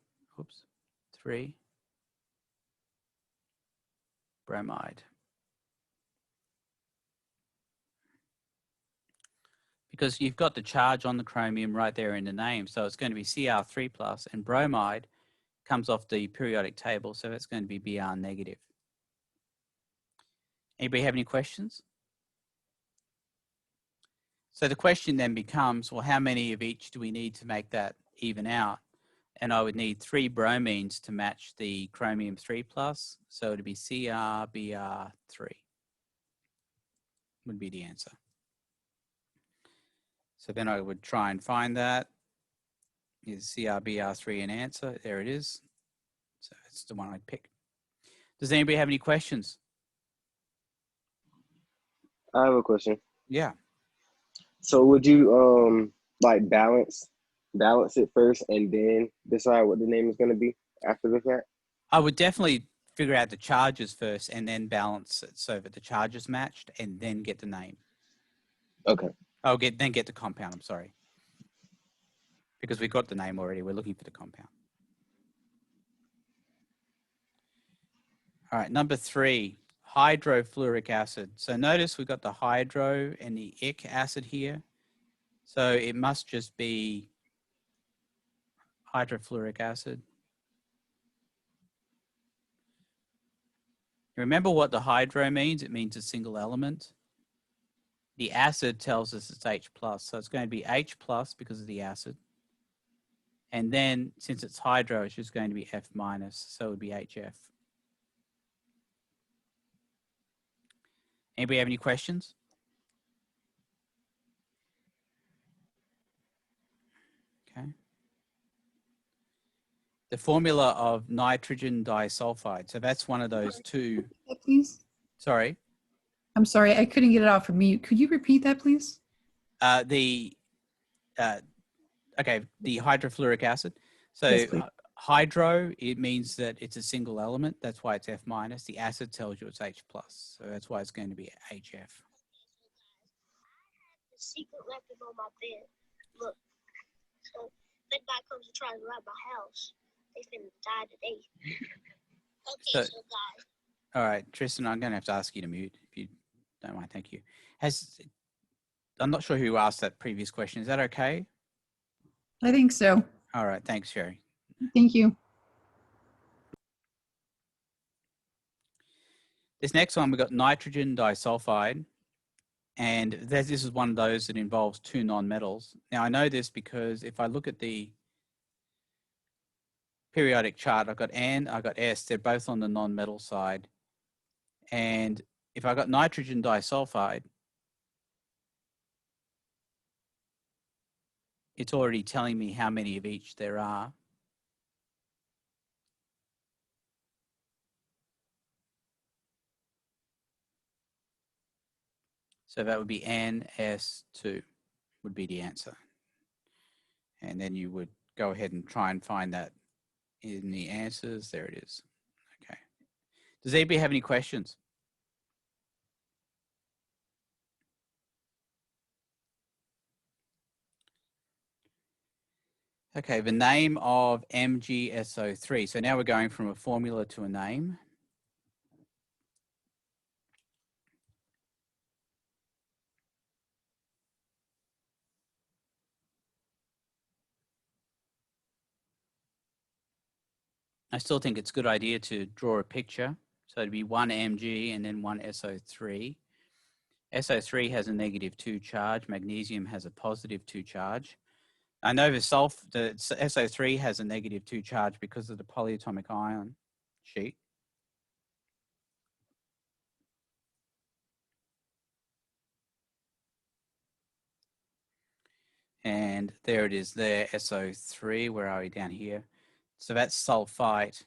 3 bromide. Because you've got the charge on the chromium right there in the name. So it's going to be Cr3+, and bromide comes off the periodic table, so it's going to be Br negative. Anybody have any questions? So the question then becomes, well, how many of each do we need to make that even out? And I would need 3 bromines to match the chromium 3+, so it'd be CrBr3 would be the answer. So then I would try and find that. Is CrBr3 an answer? There it is. So it's the one I'd pick. Does anybody have any questions? I have a question. Yeah. So would you like balance it first and then decide what the name is going to be after the fact? I would definitely figure out the charges first and then balance it so that the charges matched and then get the name. Okay. Oh, then get the compound, I'm sorry. Because we got the name already, we're looking for the compound. All right, number 3, hydrofluoric acid. So notice we got the hydro and the ic acid here. So it must just be hydrofluoric acid. Remember what the hydro means? It means a single element. The acid tells us it's H+, so it's going to be H+ because of the acid. And then since it's hydro, it's just going to be F-, so it would be HF. Anybody have any questions? Okay. The formula of nitrogen disulfide. So that's one of those 2. Please. Sorry. I'm sorry, I couldn't get it off of mute. Could you repeat that, please? The okay, the hydrofluoric acid. So Yes, please. hydro, it means that it's a single element. That's why it's F minus. The acid tells you it's H plus. So that's why it's going to be HF. The secret weapon on my bed. Look. So if anybody comes to try to rob my house, they finna die today. Okay, So- so guys. All right, Tristan, I'm going to have to ask you to mute if you don't mind. Thank you. I'm not sure who asked that previous question. Is that okay? I think so. All right, thanks, Sherry. Thank you. This next one, we've got nitrogen disulfide. And this is one of those that involves two nonmetals. Now, I know this because if I look at the periodic chart, I've got N, I've got S, they're both on the nonmetal side. And if I got nitrogen disulfide, it's already telling me how many of each there are. So that would be NS2 would be the answer. And then you would go ahead and try and find that in the answers. There it is. Okay. Does anybody have any questions? Okay, the name of MgSO3. So now we're going from a formula to a name. I still think it's a good idea to draw a picture. So it'd be one Mg and then one SO3. SO3 has a -2 charge. Magnesium has a +2 charge. I know the SO3 has a -2 charge because of the polyatomic ion sheet. And there it is there, SO3. Where are we? Down here. So that's sulfite.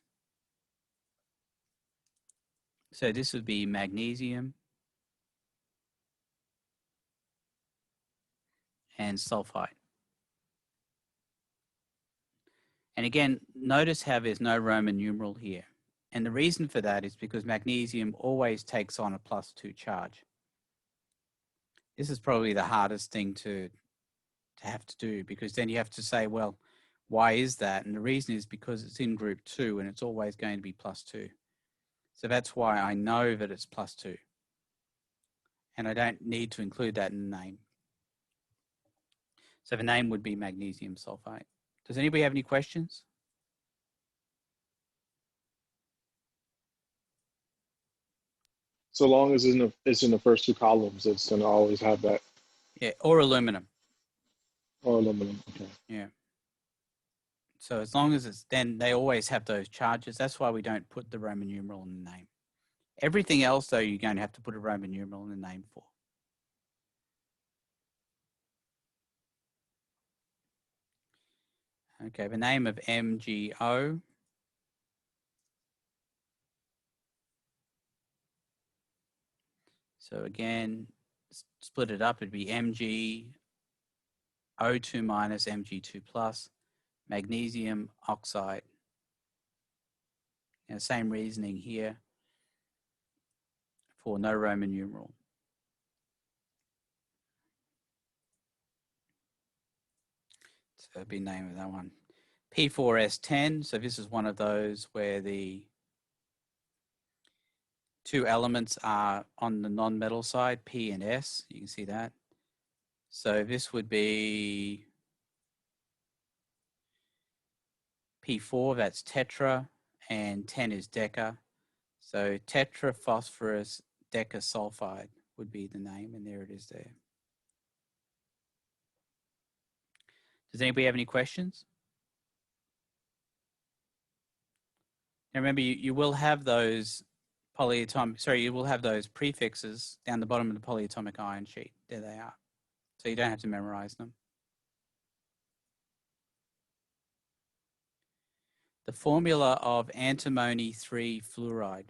So this would be magnesium and sulfite. And again, notice how there's no Roman numeral here. And the reason for that is because magnesium always takes on a +2 charge. This is probably the hardest thing to have to do, because then you have to say, well, why is that? And the reason is because it's in group 2 and it's always going to be +2. So that's why I know that it's +2. And I don't need to include that in the name. So the name would be magnesium sulfite. Does anybody have any questions? So long as it's in the first two columns, it's gonna always have that. Yeah, or aluminum. Or aluminum. Okay. Yeah. So as long as it's, then they always have those charges. That's why we don't put the Roman numeral in the name. Everything else, though, you're going to have to put a Roman numeral in the name for. Okay, the name of MgO. So again, split it up, it'd be MgO2 minus Mg2 plus, magnesium oxide. Now, same reasoning here for no Roman numeral. So that'd be the name of that one. P4S10, so this is one of those where the two elements are on the non-metal side, P and S, you can see that. So this would be P4, that's tetra, and 10 is deca. So tetraphosphorus decasulfide would be the name, and there it is there. Does anybody have any questions? Now remember, you will have those you will have those prefixes down the bottom of the polyatomic ion sheet. There they are. So you don't have to memorize them. The formula of antimony 3 fluoride.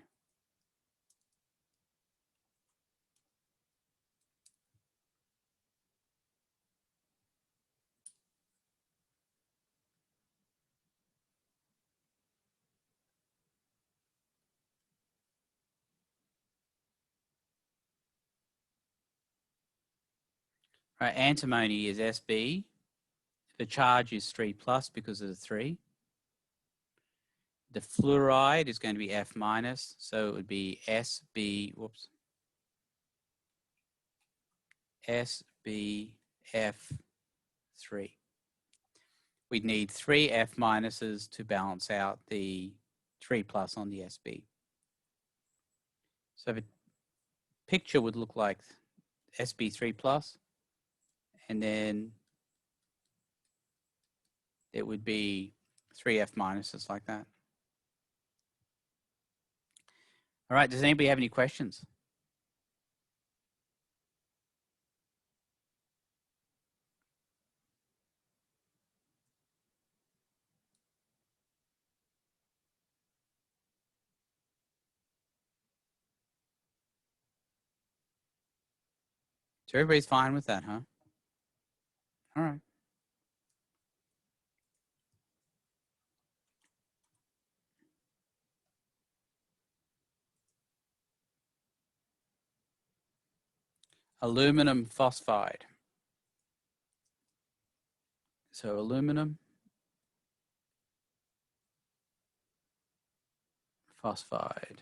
Right, antimony is Sb. The charge is 3 plus because of the 3. The fluoride is going to be F minus, so it would be Sb, whoops, SbF3. We'd need 3 F minuses to balance out the 3 plus on the Sb. So the picture would look like Sb3 plus, and then it would be 3 F minuses like that. All right, does anybody have any questions? So everybody's fine with that, huh? All right. Aluminum phosphide. So aluminum phosphide.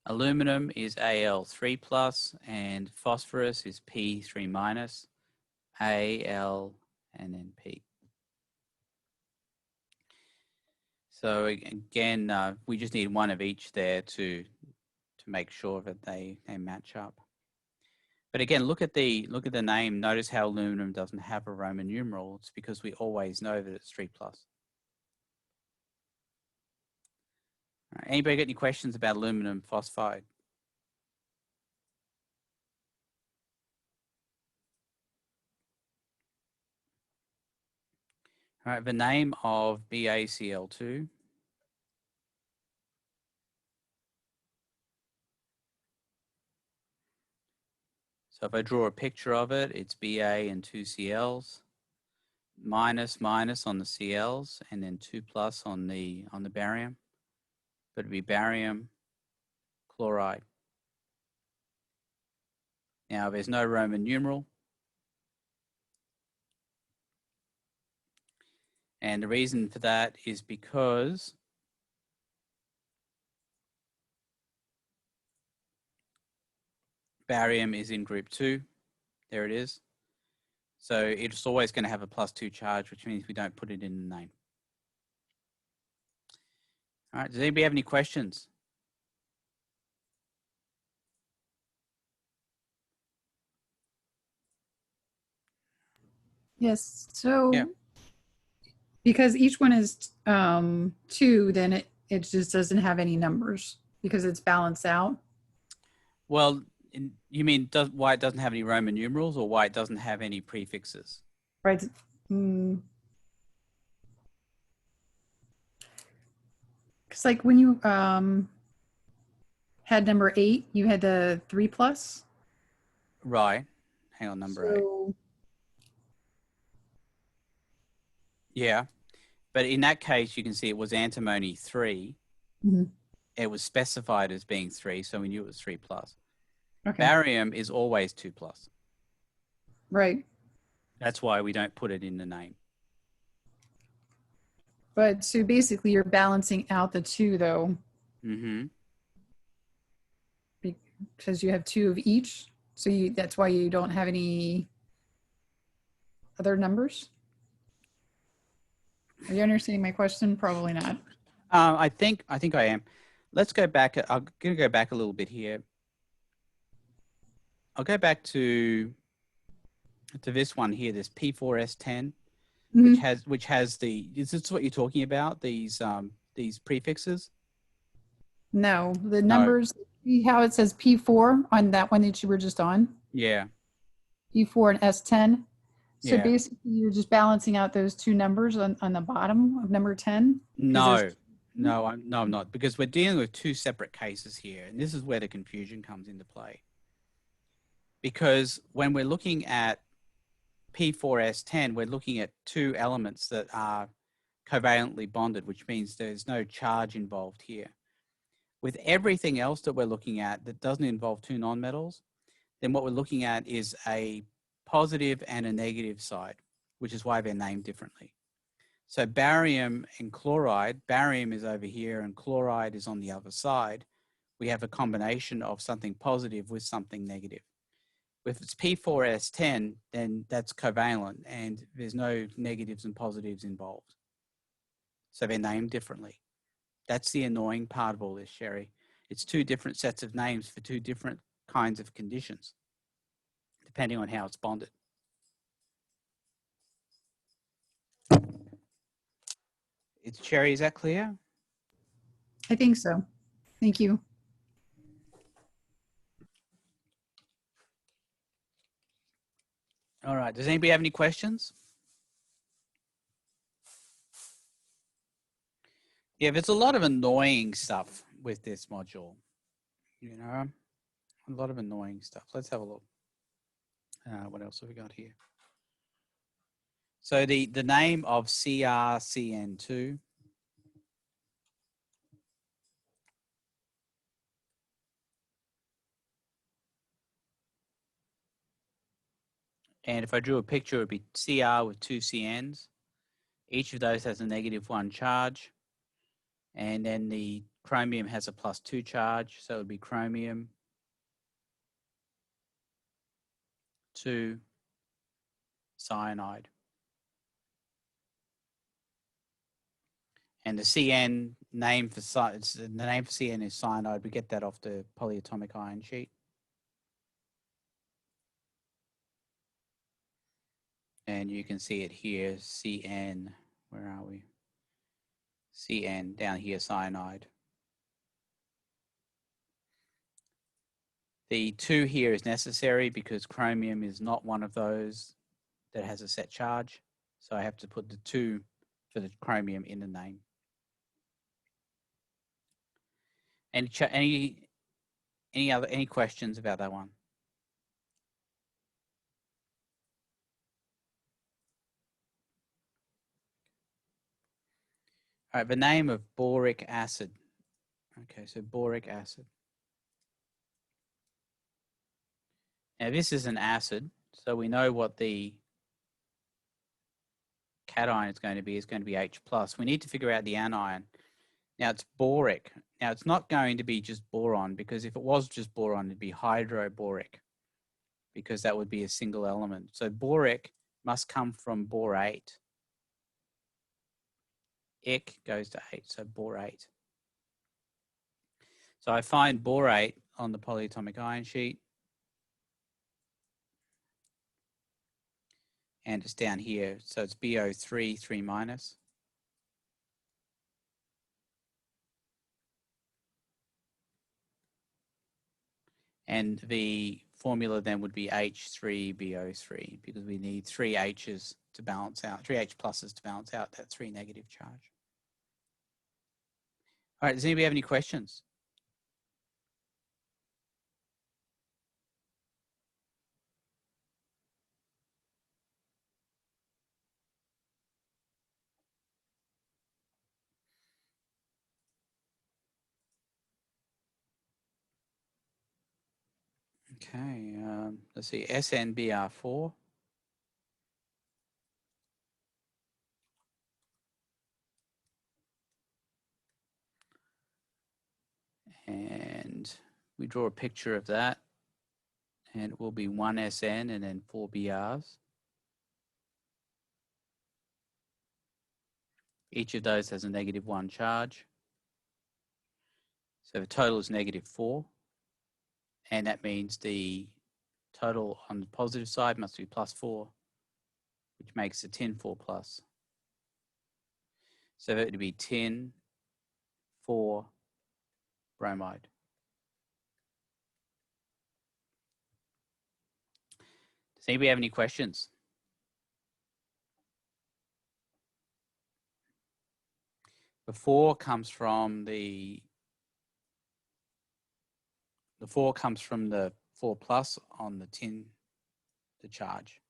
Aluminum is Al3 plus and phosphorus is P3 minus, Al and then P. So again, we just need one of each there to make sure that they match up. But again, look at the name. Notice how aluminum doesn't have a Roman numeral. It's because we always know that it's 3 plus. All right, anybody got any questions about aluminum phosphide? All right, the name of BaCl2. So if I draw a picture of it, it's Ba and 2 Cls, minus minus on the Cls, and then 2 plus on the barium. But it'd be barium chloride. Now there's no Roman numeral. And the reason for that is because barium is in group 2. There it is. So it's always going to have a +2 charge, which means we don't put it in the name. All right, does anybody have any questions? Yes. So Yeah. because each one is 2, then it just doesn't have any numbers because it's balanced out. Well, you mean why it doesn't have any Roman numerals or why it doesn't have any prefixes? Right. Because like when you had number 8, you had the 3 plus. Right. Hang on, number 8. Yeah. But in that case, you can see it was antimony 3. Mm-hmm. It was specified as being 3, so we knew it was 3 plus. Okay. Barium is always 2 plus. Right. That's why we don't put it in the name. But so basically you're balancing out the 2 though. Mm-hmm. Because you have 2 of each. So that's why you don't have any other numbers. Are you understanding my question? Probably not. I think I am. Let's go back. I'm going to go back a little bit here. I'll go back to this one here, this P4S10, which has the, is this what you're talking about? These prefixes? No, the numbers, see how it says P4 on that one that you were just on? Yeah. P4 and S10. So Yeah. basically you're just balancing out those 2 numbers on the bottom of number 10? No, I'm not, because we're dealing with 2 separate cases here, and this is where the confusion comes into play. Because when we're looking at P4S10, we're looking at 2 elements that are covalently bonded, which means there's no charge involved here. With everything else that we're looking at that doesn't involve two nonmetals, then what we're looking at is a positive and a negative side, which is why they're named differently. So barium and chloride, barium is over here and chloride is on the other side. We have a combination of something positive with something negative. If it's P4S10, then that's covalent and there's no negatives and positives involved. So they're named differently. That's the annoying part of all this, Sherry. It's two different sets of names for two different kinds of conditions, depending on how it's bonded. Sherry, is that clear? I think so. Thank you. All right, does anybody have any questions? Yeah, there's a lot of annoying stuff with this module, you know, a lot of annoying stuff. Let's have a look. What else have we got here? So the name of CrCN2, and if I drew a picture, it would be Cr with two CNs. Each of those has a -1 charge. And then the chromium has a +2 charge. So it would be chromium 2 cyanide. And the CN name for the name for CN is cyanide. We get that off the polyatomic ion sheet. And you can see it here, CN, where are we? CN, down here, cyanide. The 2 here is necessary because chromium is not one of those that has a set charge. So I have to put the 2 for the chromium in the name. Any questions about that one? All right, the name of boric acid. Okay, so boric acid. Now this is an acid, so we know what the cation is going to be. It's going to be H+. We need to figure out the anion. Now it's boric. Now it's not going to be just boron, because if it was just boron, it'd be hydroboric, because that would be a single element. So boric must come from borate. Ic goes to 8, so borate. So I find borate on the polyatomic ion sheet. And it's down here. So it's BO3, 3 minus. And the formula then would be H3BO3, because we need 3 H's to balance out, 3 H pluses to balance out that 3 negative charge. All right, does anybody have any questions? Okay, let's see, SNBr4. And we draw a picture of that. And it will be 1 SN and then 4 BRs. Each of those has a -1 charge. So the total is -4. And that means the total on the positive side must be +4, which makes a tin 4+. So that would be tin 4 bromide. Does anybody have any questions? The 4 comes from the 4 plus on the tin, the charge.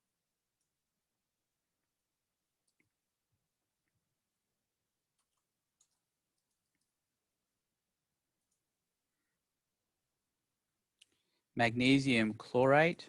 Magnesium chlorate.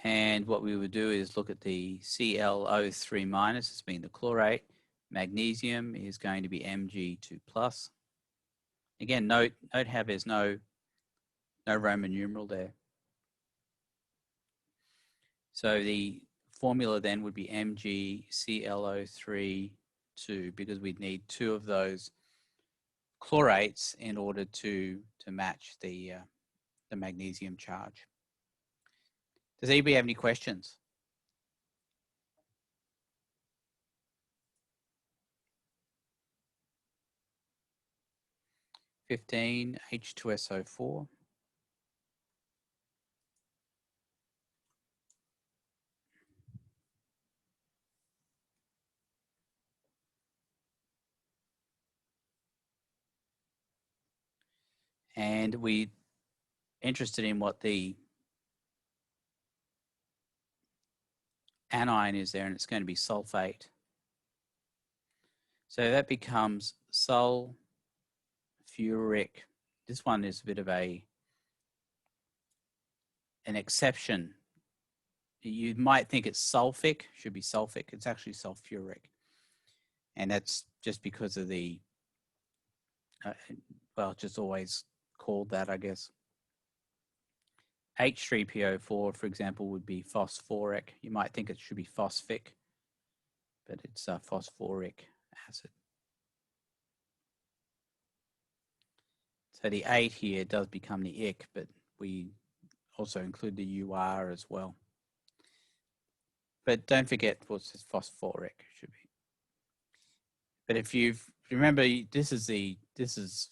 And what we would do is look at the ClO3 minus, as being the chlorate. Magnesium is going to be Mg2 plus. Again, note how there's no Roman numeral there. So the formula then would be MgClO3 2, because we'd need two of those chlorates in order to match the magnesium charge. Does anybody have any questions? H2SO4. And we interested in what the anion is there, and it's going to be sulfate. So that becomes sulfuric. This one is a bit of an exception. You might think it's sulfic, should be sulfic. It's actually sulfuric. And that's just because of the, well, just always called that, I guess. H3PO4, for example, would be phosphoric. You might think it should be phosphic, but it's phosphoric acid. So the 8 here does become the ic, but we also include the UR as well. But don't forget what's this phosphoric should be. But if you remember, this is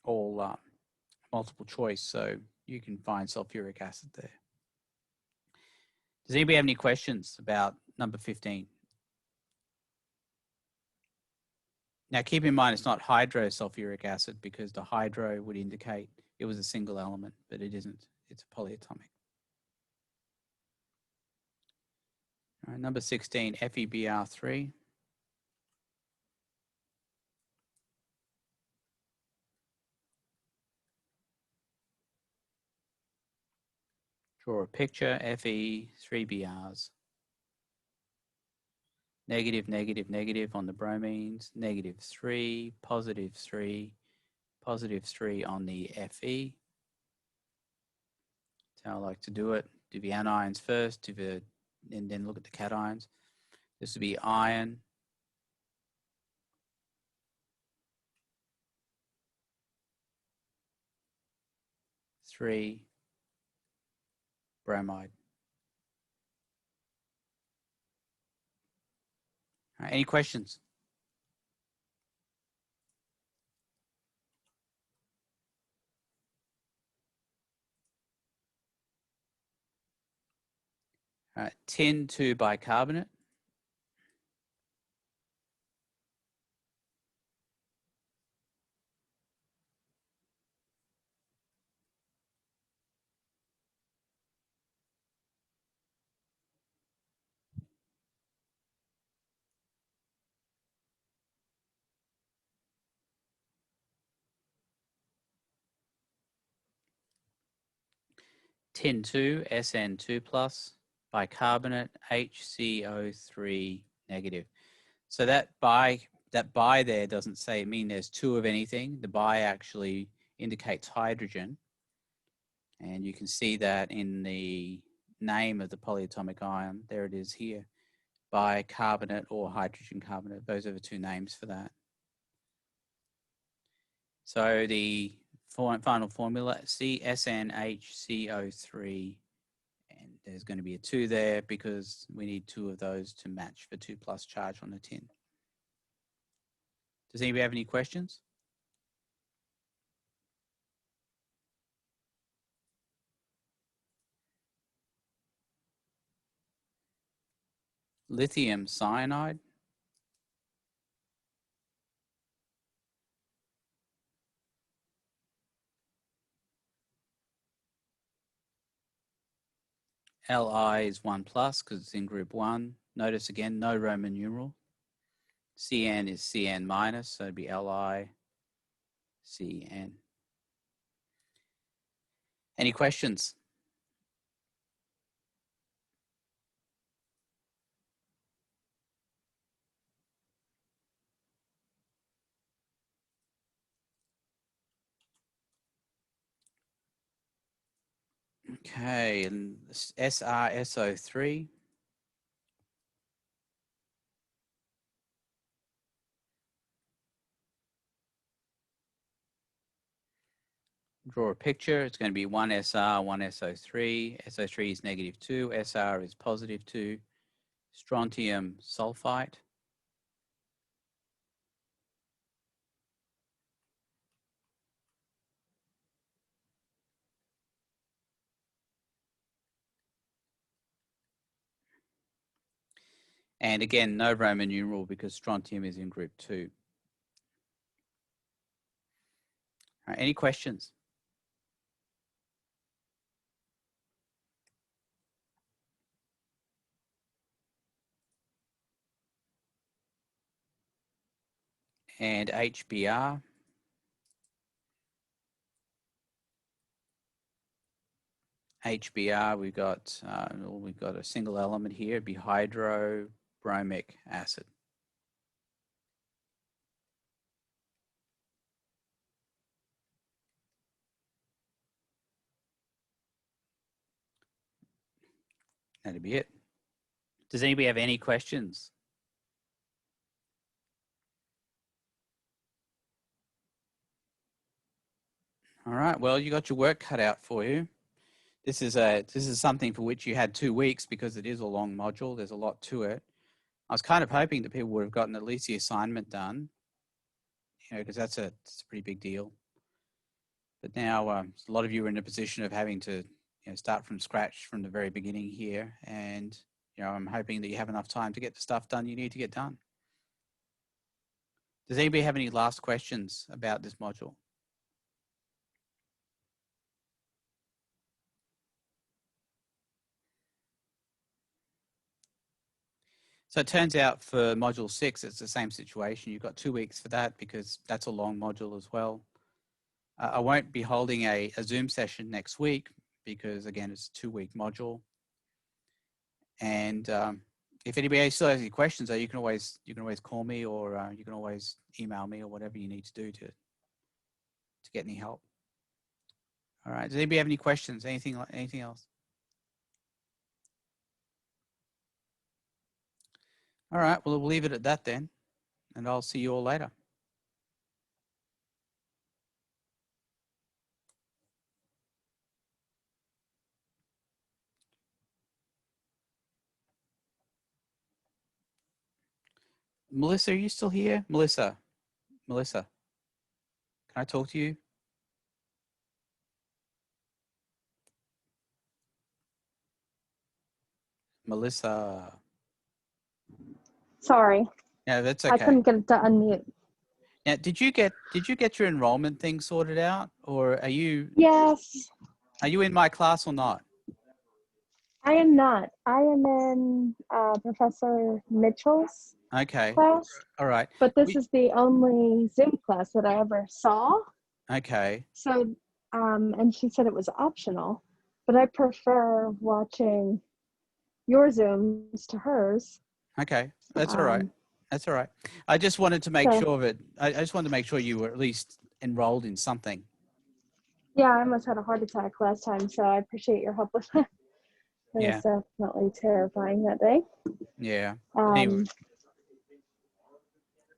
all multiple choice, so you can find sulfuric acid there. Does anybody have any questions about number 15? Now keep in mind it's not hydrosulfuric acid, because the hydro would indicate it was a single element, but it isn't. It's a polyatomic. All right, number 16, FeBr3. Draw a picture, Fe3Brs. Negative, negative, negative on the bromines, -3, +3, +3 on the Fe. That's how I like to do it. Do the anions first, and then look at the cations. This would be iron. Three, bromide. All right, any questions? All right, tin to bicarbonate. Tin 2, SN2 plus, bicarbonate, HCO3 negative. So that bi there doesn't mean there's two of anything. The bi actually indicates hydrogen. And you can see that in the name of the polyatomic ion. There it is here, bicarbonate or hydrogen carbonate. Those are the two names for that. So the final formula, CSNHCO3, and there's going to be a 2 there because we need two of those to match for 2+ charge on the tin. Does anybody have any questions? Lithium cyanide. Li is 1 plus because it's in group 1. Notice again, no Roman numeral. Cn is Cn minus, so it'd be Li, Cn. Any questions? Okay, and this SrSO3. Draw a picture. It's going to be 1 Sr, 1 SO3. SO3 is -2, Sr is +2. Strontium sulfite. And again, no Roman numeral because strontium is in group 2. All right, any questions? And HBr. HBr, we've got a single element here. It'd be hydrobromic acid. That'd be it. Does anybody have any questions? All right. Well, you got your work cut out for you. This is something for which you had 2 weeks because it is a long module. There's a lot to it. I was kind of hoping that people would have gotten at least the assignment done, because that's a pretty big deal. But now a lot of you are in a position of having to start from scratch from the very beginning here, and I'm hoping that you have enough time to get the stuff done you need to get done. Does anybody have any last questions about this module? So it turns out for module 6, it's the same situation. You've got 2 weeks for that because that's a long module as well. I won't be holding a Zoom session next week because again, it's a 2-week module. And if anybody still has any questions, you can always call me, or you can always email me, or whatever you need to do to get any help. All right. Does anybody have any questions? Anything else? All right. Well, we'll leave it at that then, and I'll see you all later. Melissa, are you still here? Melissa, can I talk to you? Melissa. Sorry, Yeah, that's I okay. couldn't get it to unmute. Yeah, did you get your enrollment thing sorted out, or are you Yes, in my class or not? I am not. I am in Professor Mitchell's Okay. class, All right. but this is the only Zoom class that I ever saw. Okay. So, and she said it was optional, but I prefer watching your Zooms to hers. Okay. That's all right. That's all right. I just wanted to make sure that I just wanted to make sure you were at least enrolled in something. Yeah, I almost had a heart attack last time, so I appreciate your help with that. It Yeah. was definitely terrifying that day. Yeah. Anyway.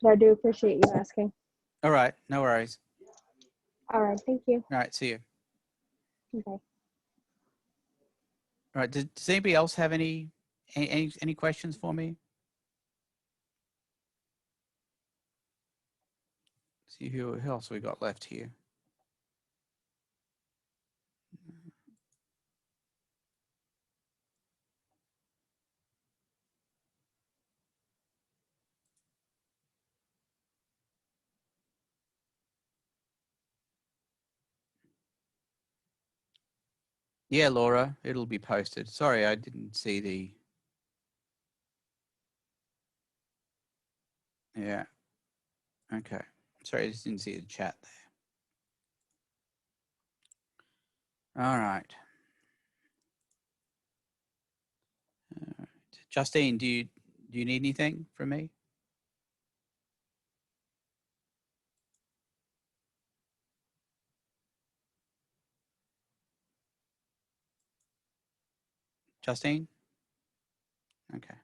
But I do appreciate you asking. All right. No worries. All right, thank you. All right. See you. Okay. All right. Does anybody else have any questions for me? See who else we got left here. Yeah, Laura, it'll be posted. Sorry, I didn't see the. Yeah. Okay. Sorry, I just didn't see the chat there. All right. Justine, do you need anything from me? Justine? Okay.